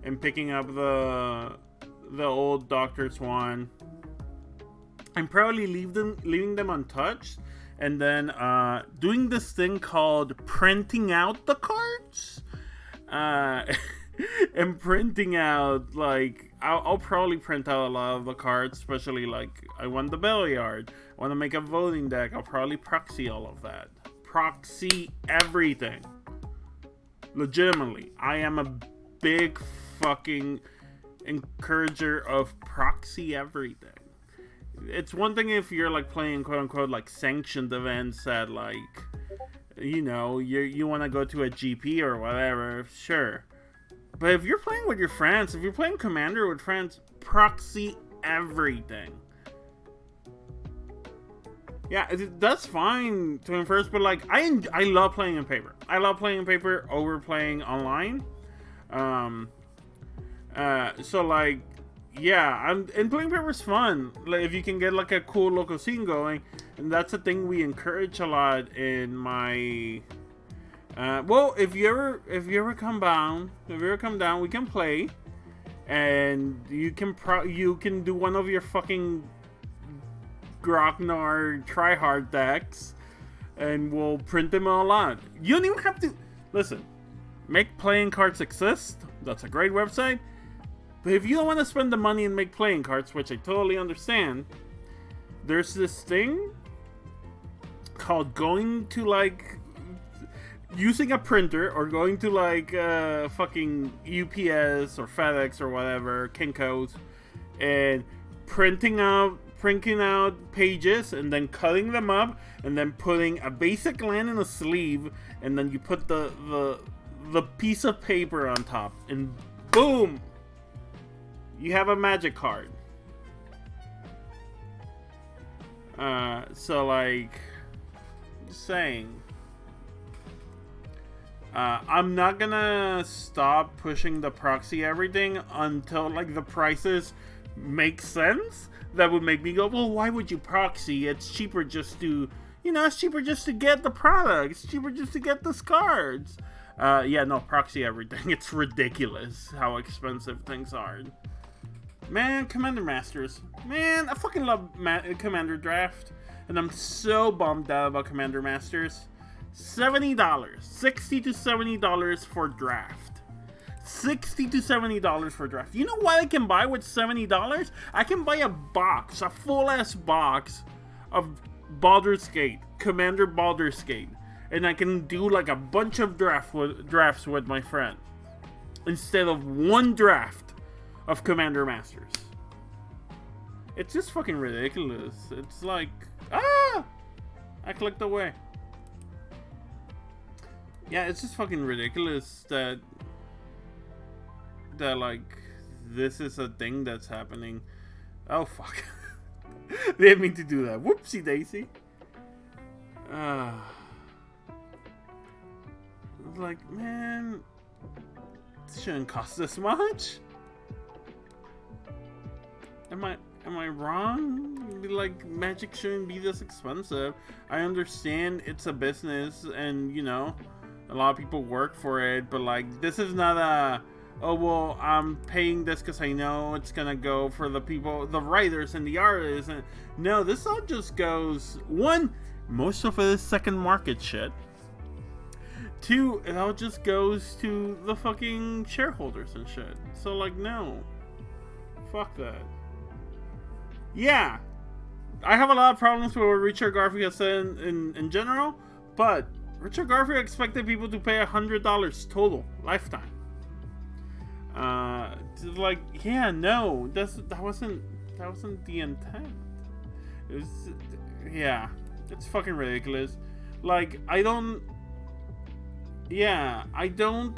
and picking up the old Doctors one. I'm probably leaving them untouched, and then doing this thing called printing out the cards. And printing out, like, I'll probably print out a lot of the cards, especially, like, I want the Belliard, I want to make a voting deck, I'll probably proxy all of that. Proxy everything. Legitimately, I am a big fucking encourager of proxy everything. It's one thing if you're, like, playing, quote-unquote, like, sanctioned events that, like, you know, you want to go to a GP or whatever, sure. But if you're playing with your friends, if you're playing Commander with friends, proxy everything. Yeah, that's fine to enforce, but like, I love playing in paper. I love playing in paper over playing online. So like, yeah, and playing paper is fun. Like, if you can get like a cool local scene going, and that's a thing we encourage a lot in my. Well, if you ever come down, we can play, and you can do one of your fucking Grognard tryhard decks, and we'll print them all out. You don't even have to listen. Make playing cards exist. That's a great website. But if you don't want to spend the money and make playing cards, which I totally understand, there's this thing called going to like. Using a printer or going to like fucking UPS or FedEx or whatever, Kinko's, and printing out pages and then cutting them up and then putting a basic land in a sleeve, and then you put the piece of paper on top, and boom, you have a Magic card. So like, just saying. I'm not gonna stop pushing the proxy everything until like the prices make sense. That would make me go, well, why would you proxy? It's cheaper just to, it's cheaper just to get the product. It's cheaper just to get the cards. Yeah, no, proxy everything. It's ridiculous how expensive things are. Man, Commander Masters. Man, I fucking love Commander Draft, and I'm so bummed out about Commander Masters. $70, $60 to $70 for draft. $60 to $70 for draft. You know what I can buy with $70? I can buy a box, a full-ass box of Baldur's Gate, Commander Baldur's Gate, and I can do like a bunch of drafts with my friend instead of one draft of Commander Masters. It's just fucking ridiculous. It's like, I clicked away. Yeah, it's just fucking ridiculous that like this is a thing that's happening. Oh fuck. They didn't mean to do that. Whoopsie daisy. Like, man, it shouldn't cost this much. Am I wrong? Like, Magic shouldn't be this expensive. I understand it's a business and, a lot of people work for it, but like, this is not a, oh well, I'm paying this because I know it's gonna go for the people, the writers and the artists, and no, this all just goes, one, most of it is second market shit. Two, it all just goes to the fucking shareholders and shit. So like, no, fuck that. Yeah, I have a lot of problems with what Richard Garfield has said in general, but Richard Garfield expected people to pay $100 total lifetime. Like, yeah, no, that wasn't the intent. It was, yeah, it's fucking ridiculous. Like, I don't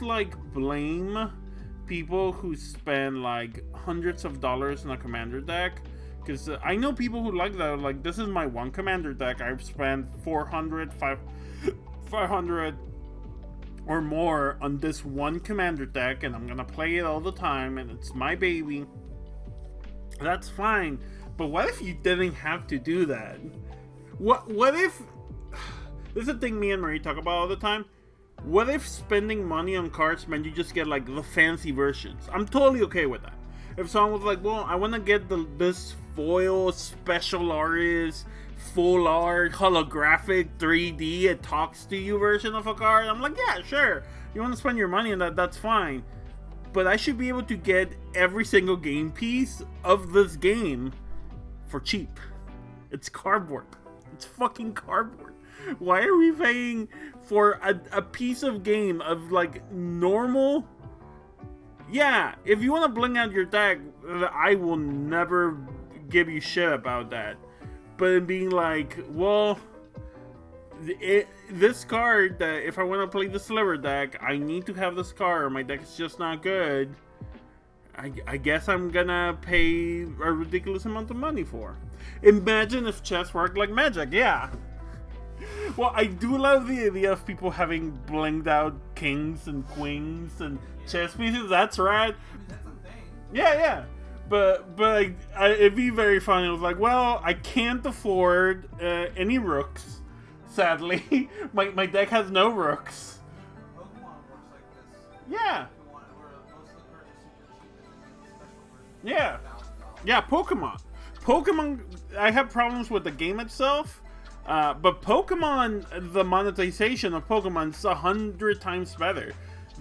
like blame people who spend like hundreds of dollars on a commander deck, because I know people who like that. Like, this is my one commander deck. I've spent 500 or more on this one commander deck, and I'm gonna play it all the time, and it's my baby. That's fine, but what if you didn't have to do that? What if this is a thing me and Marie talk about all the time? What if spending money on cards meant you just get like the fancy versions? I'm totally okay with that. If someone was like, well, I want to get this foil special artist, full art, holographic, 3D, it talks to you version of a card, I'm like, yeah, sure. You want to spend your money on that, that's fine. But I should be able to get every single game piece of this game for cheap. It's cardboard. It's fucking cardboard. Why are we paying for a piece of game of like normal? Yeah, if you want to bling out your deck, I will never give you shit about that. But being like, well, this card, that if I want to play the Sliver deck, I need to have this card, or my deck is just not good. I guess I'm gonna pay a ridiculous amount of money for. Imagine if chess worked like Magic, yeah. Well, I do love the idea of people having blinged out kings and queens and chess pieces. That's right. Yeah. But it'd be very funny. It was like, well, I can't afford any rooks. Sadly, my deck has no rooks. Pokemon works like this. Yeah. Pokemon. I have problems with the game itself. But Pokemon, the monetization of Pokemon is 100 times better.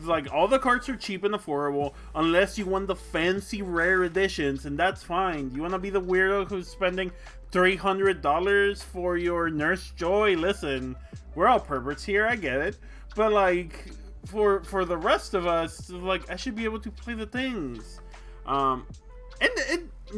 Like, all the cards are cheap and affordable, unless you want the fancy rare editions, and that's fine. You want to be the weirdo who's spending $300 for your Nurse Joy? Listen, we're all perverts here, I get it. But, like, for the rest of us, like, I should be able to play the things. And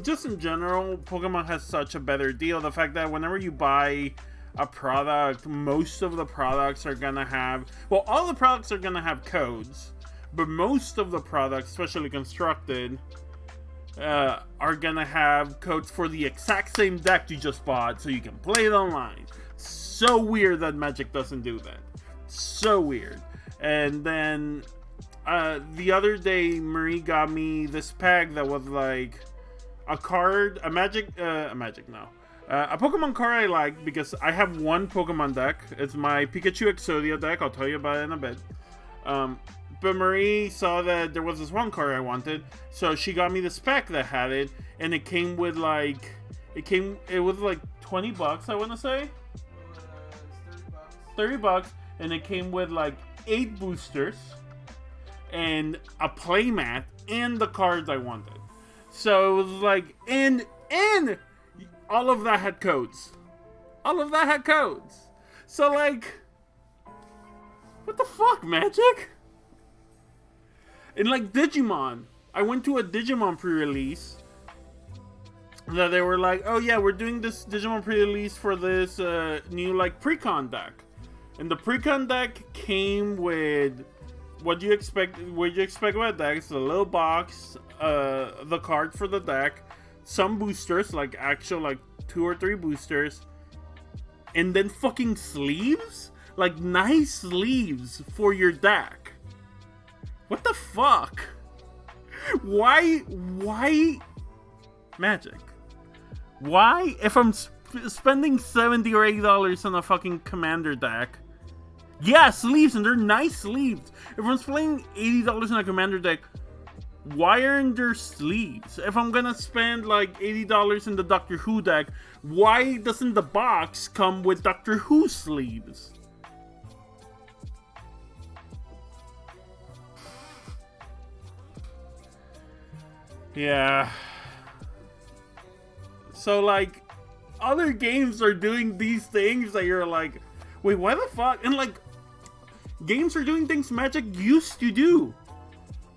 just in general, Pokemon has such a better deal. The fact that whenever you buy a product, most of the products are gonna have, well, all the products are gonna have codes, but most of the products, especially constructed, are gonna have codes for the exact same deck you just bought, so you can play it online. So weird that Magic doesn't do that. So weird. And then the other day, Marie got me this pack that was like a Pokemon card I like, because I have one Pokemon deck. It's my Pikachu Exodia deck. I'll tell you about it in a bit. But Marie saw that there was this one card I wanted, so she got me this pack that had it, and it came with like, it was like $20, I want to say. $30, and it came with like 8 boosters and a playmat and the cards I wanted. So it was like, and all of that had codes. So, like, what the fuck, Magic? And, like, Digimon. I went to a Digimon pre-release that they were like, oh, yeah, we're doing this Digimon pre-release for this new, like, Precon deck. And the Precon deck came with what you expect with a deck. It's a little box, the card for the deck, some boosters, like actual like 2 or 3 boosters, and then fucking sleeves, like nice sleeves for your deck. What the fuck? Why Magic? Why, if I'm spending $70 or $80 on a fucking commander deck, yeah, sleeves, and they're nice sleeves. If I'm spending $80 on a commander deck, why aren't there sleeves? If I'm gonna spend like $80 in the Doctor Who deck, why doesn't the box come with Doctor Who sleeves? Yeah. So, like, other games are doing these things that you're like, wait, why the fuck? And, like, games are doing things Magic used to do.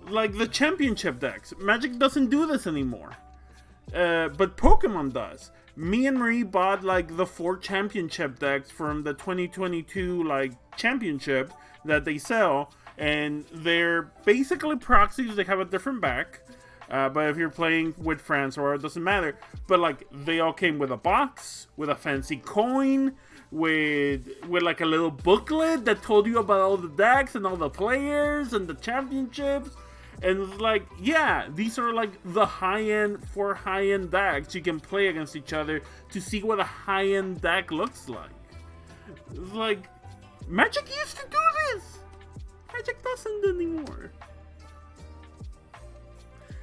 Like the championship decks. Magic doesn't do this anymore. But Pokemon does. Me and Marie bought like the 4 championship decks from the 2022 like championship that they sell. And they're basically proxies. They have a different back. But if you're playing with friends or it doesn't matter. But like they all came with a box, with a fancy coin, with like a little booklet that told you about all the decks and all the players and the championships. And it's like, yeah, these are like the high-end, 4 high-end decks you can play against each other to see what a high-end deck looks like. It's like, Magic used to do this! Magic doesn't anymore.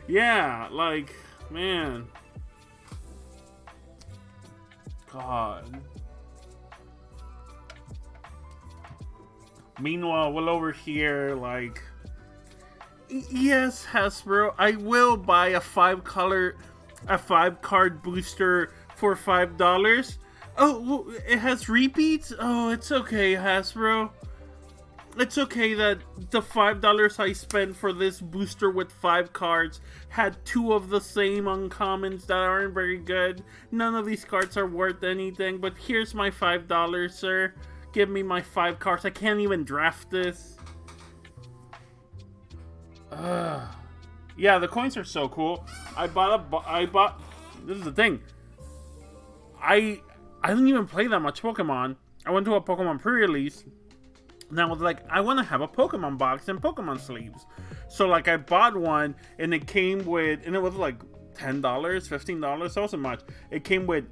Yeah, like, man. God. Meanwhile, we're over here, like... Yes, Hasbro, I will buy a 5-card booster for $5. Oh, it has repeats? Oh, it's okay, Hasbro. It's okay that the $5 I spent for this booster with 5 cards had 2 of the same uncommons that aren't very good. None of these cards are worth anything, but here's my $5, sir. Give me my 5 cards. I can't even draft this. Yeah, the coins are so cool. I bought. This is the thing. I didn't even play that much Pokemon. I went to a Pokemon pre-release, and I was like, I want to have a Pokemon box and Pokemon sleeves. So like, I bought one, and it came with, and it was like $10, $15. That wasn't much. It came with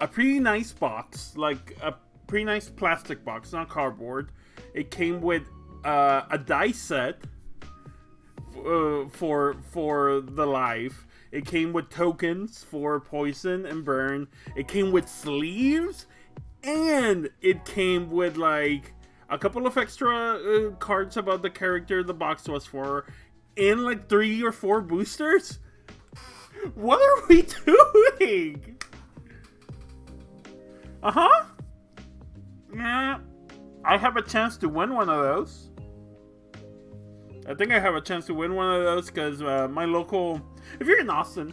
a pretty nice box, like a pretty nice plastic box, not cardboard. It came with a die set. For the life. It came with tokens for poison and burn. It came with sleeves, and it came with like a couple of extra cards about the character the box was for, and like 3 or 4 boosters. What are we doing? Yeah, I have a chance to win one of those. I think I have a chance to win one of those because my local... If you're in Austin,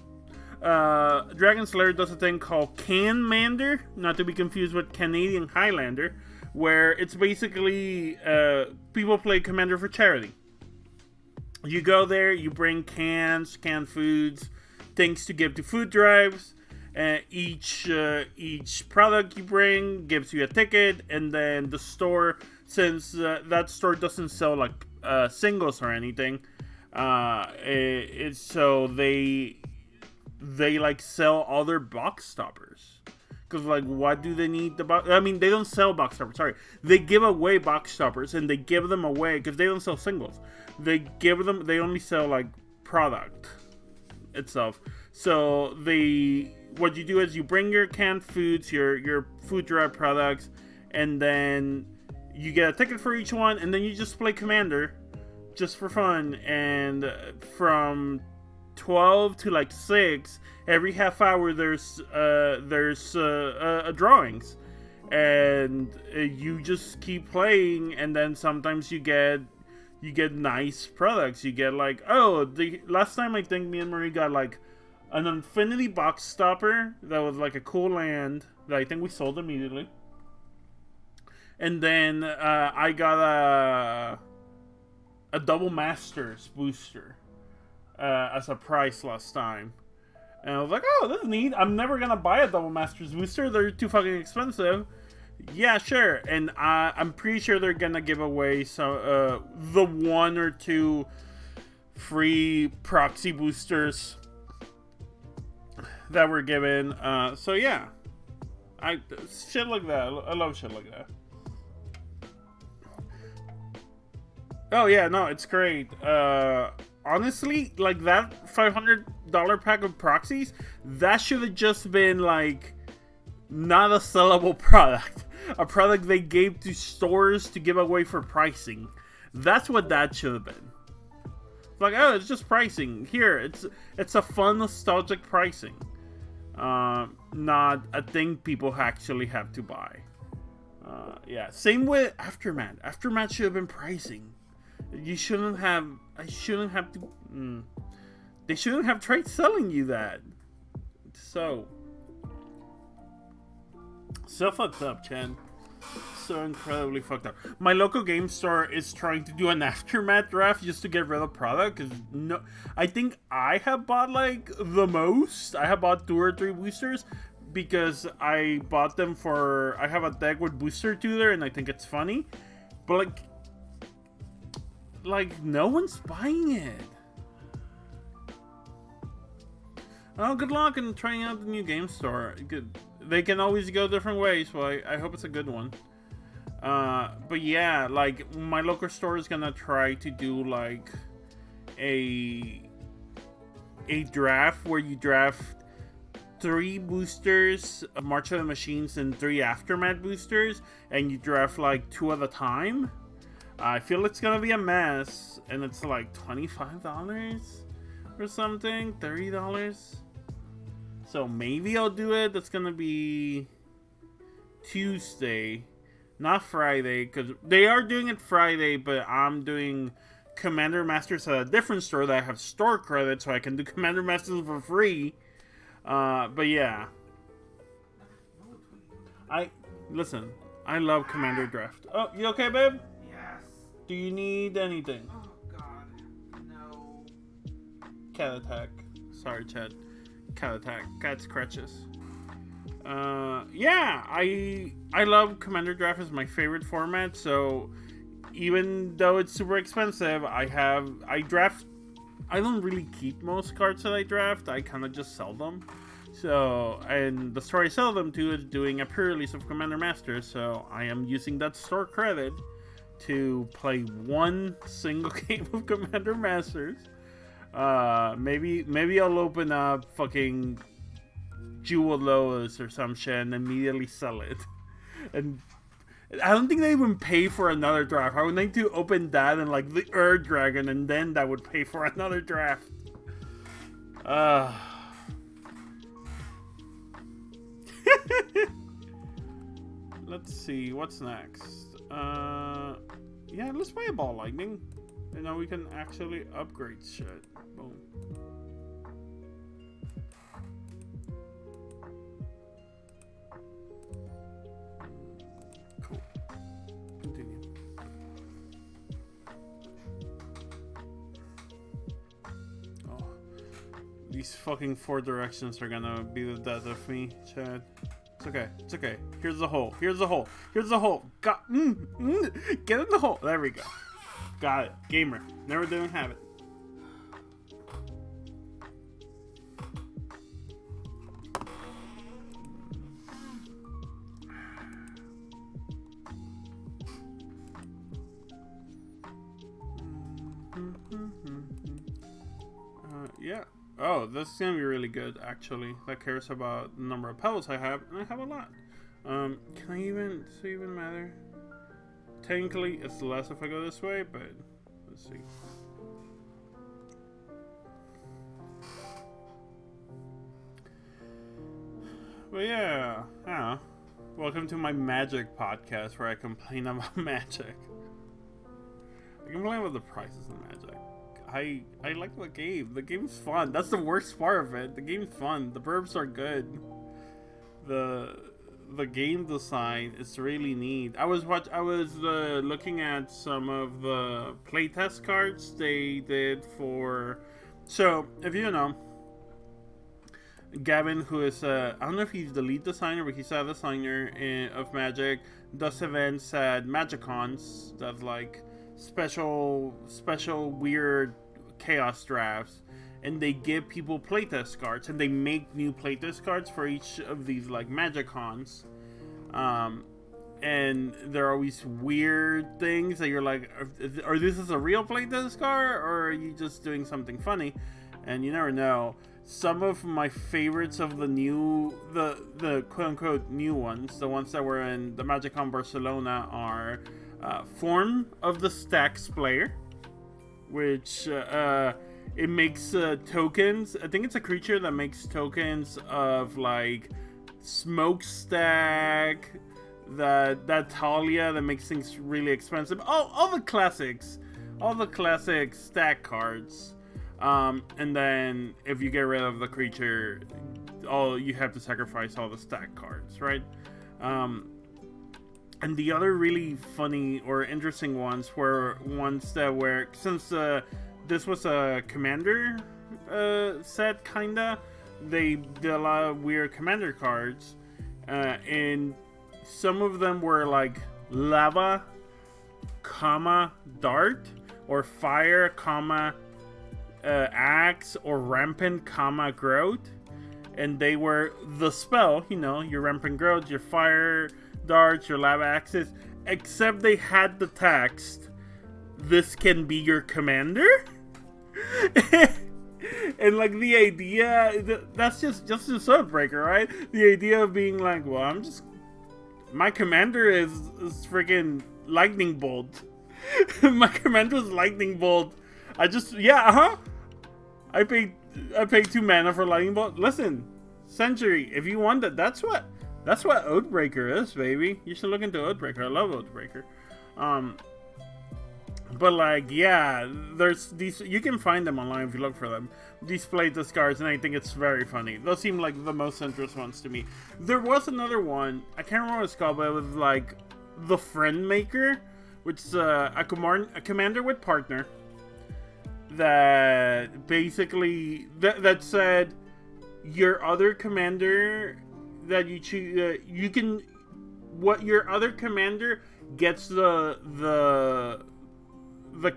Dragon Slayer does a thing called Canmander, not to be confused with Canadian Highlander, where it's basically people play Commander for charity. You go there, you bring cans, canned foods, things to give to food drives. Each product you bring gives you a ticket, and then the store, since that store doesn't sell like singles or anything, so they like sell other box stoppers. Because like, what do they need the box? I mean, they don't sell box stoppers. Sorry, they give away box stoppers, and they give them away because they don't sell singles. They They only sell like product itself. So what you do is you bring your canned foods, your food drive products, and then you get a ticket for each one, and then you just play Commander just for fun. And from 12 to like 6, every half hour there's drawings, and you just keep playing, and then sometimes you get nice products. You get like, the last time I think me and Marie got like an Infinity box stopper that was like a cool land that I think we sold immediately. And then I got a Double Masters booster as a prize last time. And I was like, oh, this is neat. I'm never going to buy a Double Masters booster. They're too fucking expensive. Yeah, sure. And I'm pretty sure they're going to give away the 1 or 2 free proxy boosters that were given. So yeah. Shit like that. I love shit like that. Oh yeah, no, it's great. Honestly, like that $500 pack of proxies, that should have just been like not a sellable product. A product they gave to stores to give away for pricing. That's what that should have been. Like, oh, it's just pricing. Here, it's a fun, nostalgic pricing. Not a thing people actually have to buy. Yeah, same with Aftermath. Aftermath should have been pricing. You shouldn't have. I shouldn't have to. They shouldn't have tried selling you that. So fucked up, Chen. So incredibly fucked up. My local game store is trying to do an Aftermath draft just to get rid of product. Cause no, I think I have bought like the most. I have bought 2 or 3 boosters because I bought them for. I have a deck with booster tutor, and I think it's funny, but like no one's buying it. Oh, good luck in trying out the new game store. They can always go different ways, so I hope it's a good one. But yeah, like my local store is gonna try to do like a draft where you draft 3 boosters of March of the Machines and 3 Aftermath boosters, and you draft like 2 at a time. I feel it's gonna be a mess, and it's like $25 or something, $30. So maybe I'll do it. That's gonna be Tuesday, not Friday, because they are doing it Friday, but I'm doing Commander Masters at a different store that I have store credit, so I can do Commander Masters for free. But yeah, listen. I love Commander Draft. Oh, you okay, babe? Yes. Do you need anything? Oh God, no. Cat attack. Sorry, Chad. Cat attack. Cat scratches. Yeah, I love Commander Draft. Is my favorite format. So even though it's super expensive, I draft. I don't really keep most cards that I draft. I kind of just sell them. So, and the store I sell them to is doing a pre-release of Commander Masters. So I am using that store credit to play 1 single game of Commander Masters. Maybe I'll open up fucking Jewel Lois or some shit and immediately sell it. And I don't think they even pay for another draft. I would need to open that and like the Earth Dragon, and then that would pay for another draft. Let's see what's next. Yeah, let's play a Ball Lightning. And now we can actually upgrade shit. Boom. Cool. Continue. Oh. These fucking 4 directions are gonna be the death of me, Chad. It's okay. It's okay. Here's the hole. Here's the hole. Here's the hole. Get in the hole. There we go. Got it. Gamer. Never didn't have it. Yeah. Oh, this is gonna be really good, actually. That cares about the number of pebbles I have, and I have a lot. Does it even matter? Technically, it's less if I go this way, but let's see. But yeah, I don't know. Welcome to my Magic podcast, where I complain about Magic. I complain about the prices of Magic. I like the game. The game's fun. That's the worst part of it. The game's fun. The burbs are good. The game design is really neat. I was looking at some of the playtest cards they did for. So if you know, Gavin, who is I don't know if he's the lead designer, but he's a designer of Magic, does events at Magicons that's like special weird chaos drafts, and they give people playtest cards, and they make new playtest cards for each of these like Magicons, and there are always weird things that you're like, are this is a real playtest card, or are you just doing something funny? And you never know. Some of my favorites of the quote-unquote new ones, the ones that were in the Magicon Barcelona, are Form of the Stacks player, which it makes tokens. I think it's a creature that makes tokens of like Smokestack, that Talia that makes things really expensive. All the classics, stack cards. And then if you get rid of the creature, you have to sacrifice all the stack cards, right? And the other really funny or interesting ones were ones that were, since this was a commander set, kinda, they did a lot of weird commander cards, and some of them were like lava, comma, dart, or fire, comma, axe, or rampant, comma, growth. And they were the spell, your rampant growth, your fire darts, your lava axes, except they had the text, "This can be your commander." And like the idea, that's just a Oathbreaker, right? The idea of being like, well, my commander is freaking lightning bolt. My commander is lightning bolt. I paid 2 mana for lightning bolt. Listen, Century, if you want that, that's what Oathbreaker is, baby. You should look into Oathbreaker. I love Oathbreaker. But like, yeah, there's these. You can find them online if you look for them. These playtest cards, and I think it's very funny. Those seem like the most interesting ones to me. There was another one. I can't remember what it's called, but it was like the Friend Maker, which is a commander with partner. That basically that said, your other commander that you choose, your other commander gets the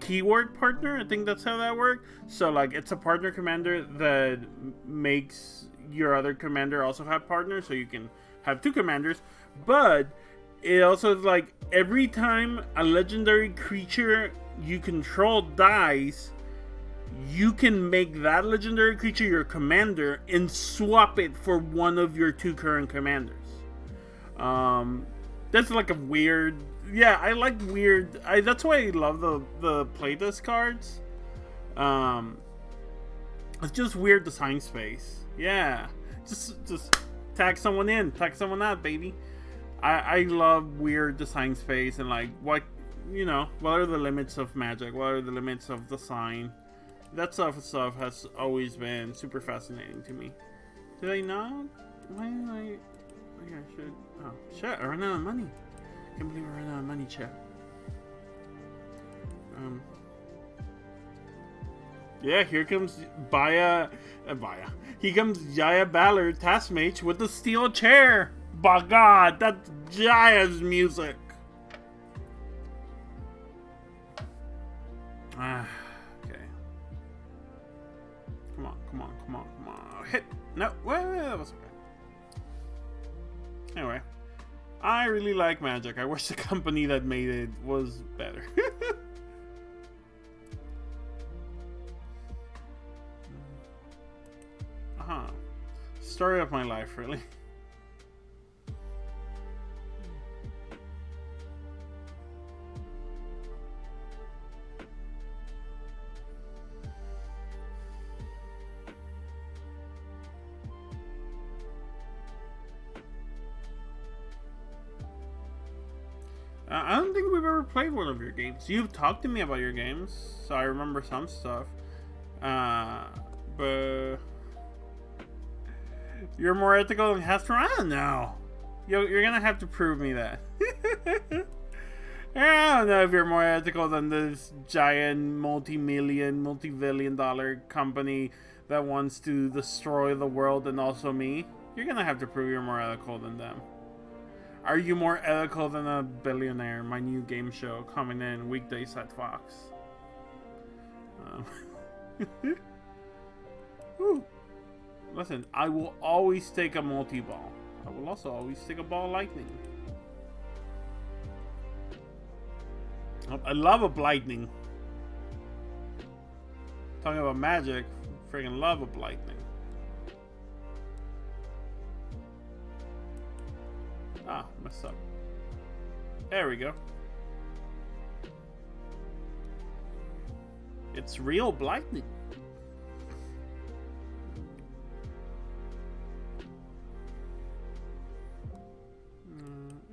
keyword partner. I think that's how that worked. So like, it's a partner commander that makes your other commander also have partners, so you can have 2 commanders. But it also is like, every time a legendary creature you control dies, you can make that legendary creature your commander and swap it for one of your 2 current commanders. That's like a weird. Yeah, I like weird. That's why I love the playtest cards. It's just weird design space. Yeah, just tag someone in, tag someone out, baby. I love weird design space, and like, what are the limits of Magic? What are the limits of design? That stuff has always been super fascinating to me. Did I not? Why did I? Maybe I should. Oh shit! I ran out of money. Can't believe I ran out of money, chat. Yeah, here comes Baya. Here comes Jaya Ballard, Taskmate, with the steel chair. By God, that's Jaya's music. Okay. Come on. Hit. No, well, that was okay. Anyway, I really like Magic. I wish the company that made it was better. Story of my life, really. I don't think we've ever played one of your games. You've talked to me about your games, so I remember some stuff. But you're more ethical than Hester. I don't know. You're gonna have to prove me that. I don't know if you're more ethical than this giant multi-billion dollar company that wants to destroy the world and also me. You're gonna have to prove you're more ethical than them. Are you more ethical than a billionaire? My new game show coming in weekdays at Fox. Listen, I will always take a multi-ball. I will also always take a ball lightning. I love a lightning. Talking about Magic, freaking love a lightning. Ah, messed up. There we go. It's real lightning.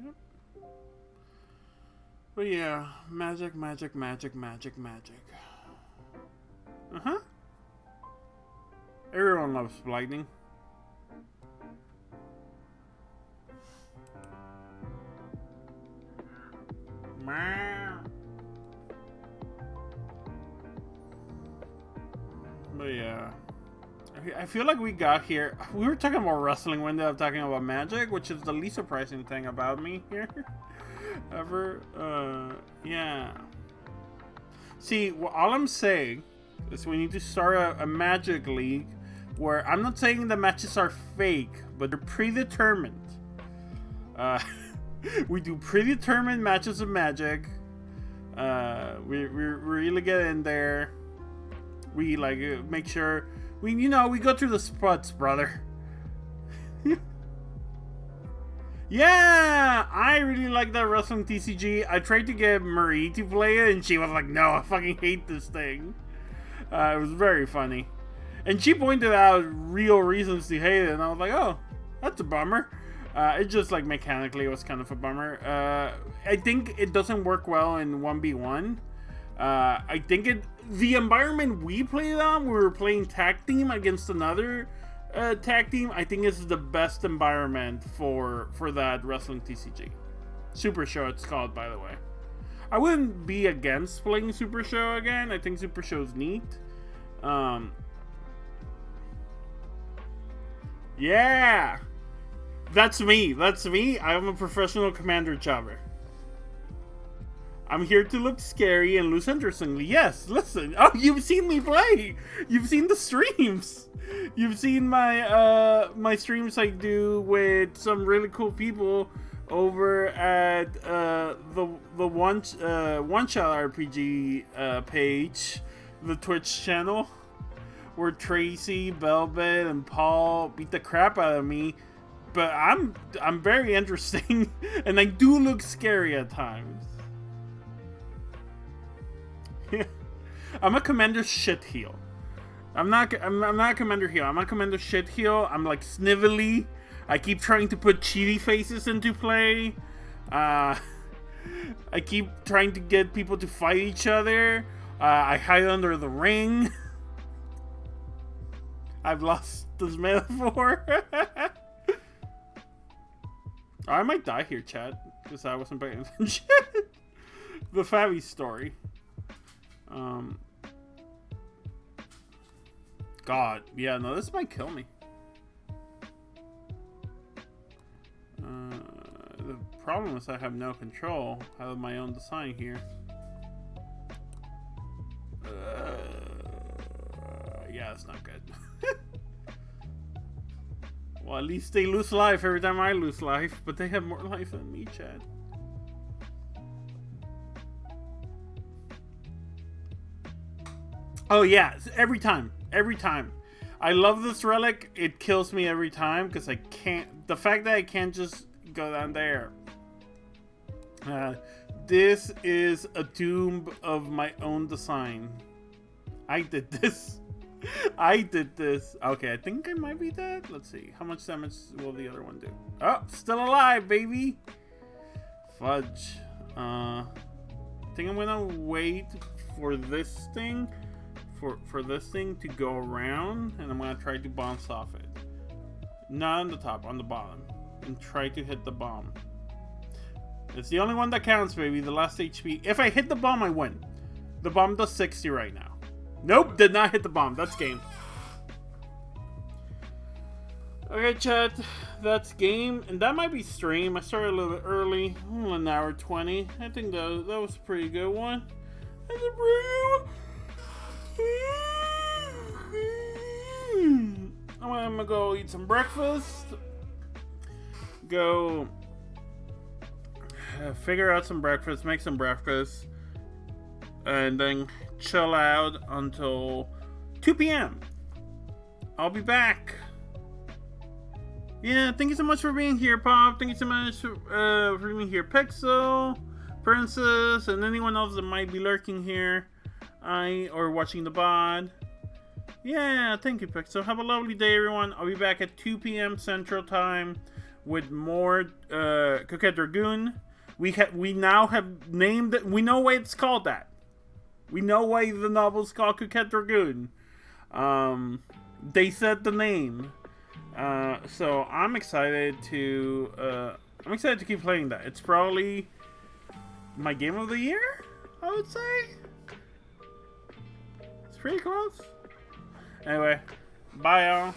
Yep. But yeah, magic, magic, magic, magic, magic. Uh-huh. Everyone loves lightning. But yeah, I feel like we got here. We were talking about wrestling when they were talking about magic, which is the least surprising thing about me here ever. Yeah. See, well, all I'm saying is we need to start a magic league where I'm not saying the matches are fake, but they're predetermined. We do predetermined matches of magic. We really get in there. We like make sure we go through the spots, brother. Yeah, I really like that wrestling TCG. I tried to get Marie to play it, and she was like, "No, I fucking hate this thing." It was very funny, and she pointed out real reasons to hate it, and I was like, "Oh, that's a bummer." It just like mechanically it was kind of a bummer. I think it doesn't work well in 1v1. I think the environment we played on, we were playing tag team against another tag team. I think this is the best environment for that wrestling TCG. Super Show it's called, by the way. I wouldn't be against playing Super Show again. I think Super Show's neat. Yeah! That's me. I'm a professional commander jobber. I'm here to look scary and lose interestingly. Yes, listen. Oh, you've seen me play. You've seen the streams. You've seen my my streams I do with some really cool people over at the one shot RPG page, the Twitch channel, where Tracy, Velvet, and Paul beat the crap out of me. But I'm very interesting, and I do look scary at times. I'm a commander shit heel. I'm not a commander heel. I'm a commander shit heel. I'm like snivelly. I keep trying to put cheaty faces into play. I keep trying to get people to fight each other. I hide under the ring. I've lost this metaphor. I might die here, chat, because I wasn't paying attention. The Fabi story. God, yeah, no, this might kill me. The problem is I have no control. I have my own design here. Yeah, it's not good. Well, at least they lose life every time I lose life, but they have more life than me, Chad. Oh yeah, every time. I love this relic. It kills me every time because I can't. The fact that I can't just go down there. This is a tomb of my own design. I did this. Okay, I think I might be dead. Let's see. How much damage will the other one do? Oh, still alive, baby. Fudge. I think I'm gonna wait for this thing. For this thing to go around, and I'm gonna try to bounce off it. Not on the top, on the bottom. And try to hit the bomb. It's the only one that counts, baby. The last HP. If I hit the bomb, I win. The bomb does 60 right now. Nope, did not hit the bomb. That's game. Okay, chat. That's game. And that might be stream. I started a little bit early. An hour 20. I think that was a pretty good one. That's a pretty good one. I'm gonna go eat some breakfast. Go figure out some breakfast. Make some breakfast. And then chill out until 2 p.m. I'll be back. Yeah, thank you so much for being here, Pop. Thank you so much for being here, Pixel, Princess, and anyone else that might be lurking here. Or watching the VOD. Yeah, thank you, Pixel. Have a lovely day, everyone. I'll be back at 2 p.m. Central Time with more Coquette Dragoon. We now have named it. We know why it's called that. We know why the novel's called Coquette Dragoon. They said the name. So I'm excited to keep playing that. It's probably my game of the year, I would say. It's pretty close. Anyway, bye y'all.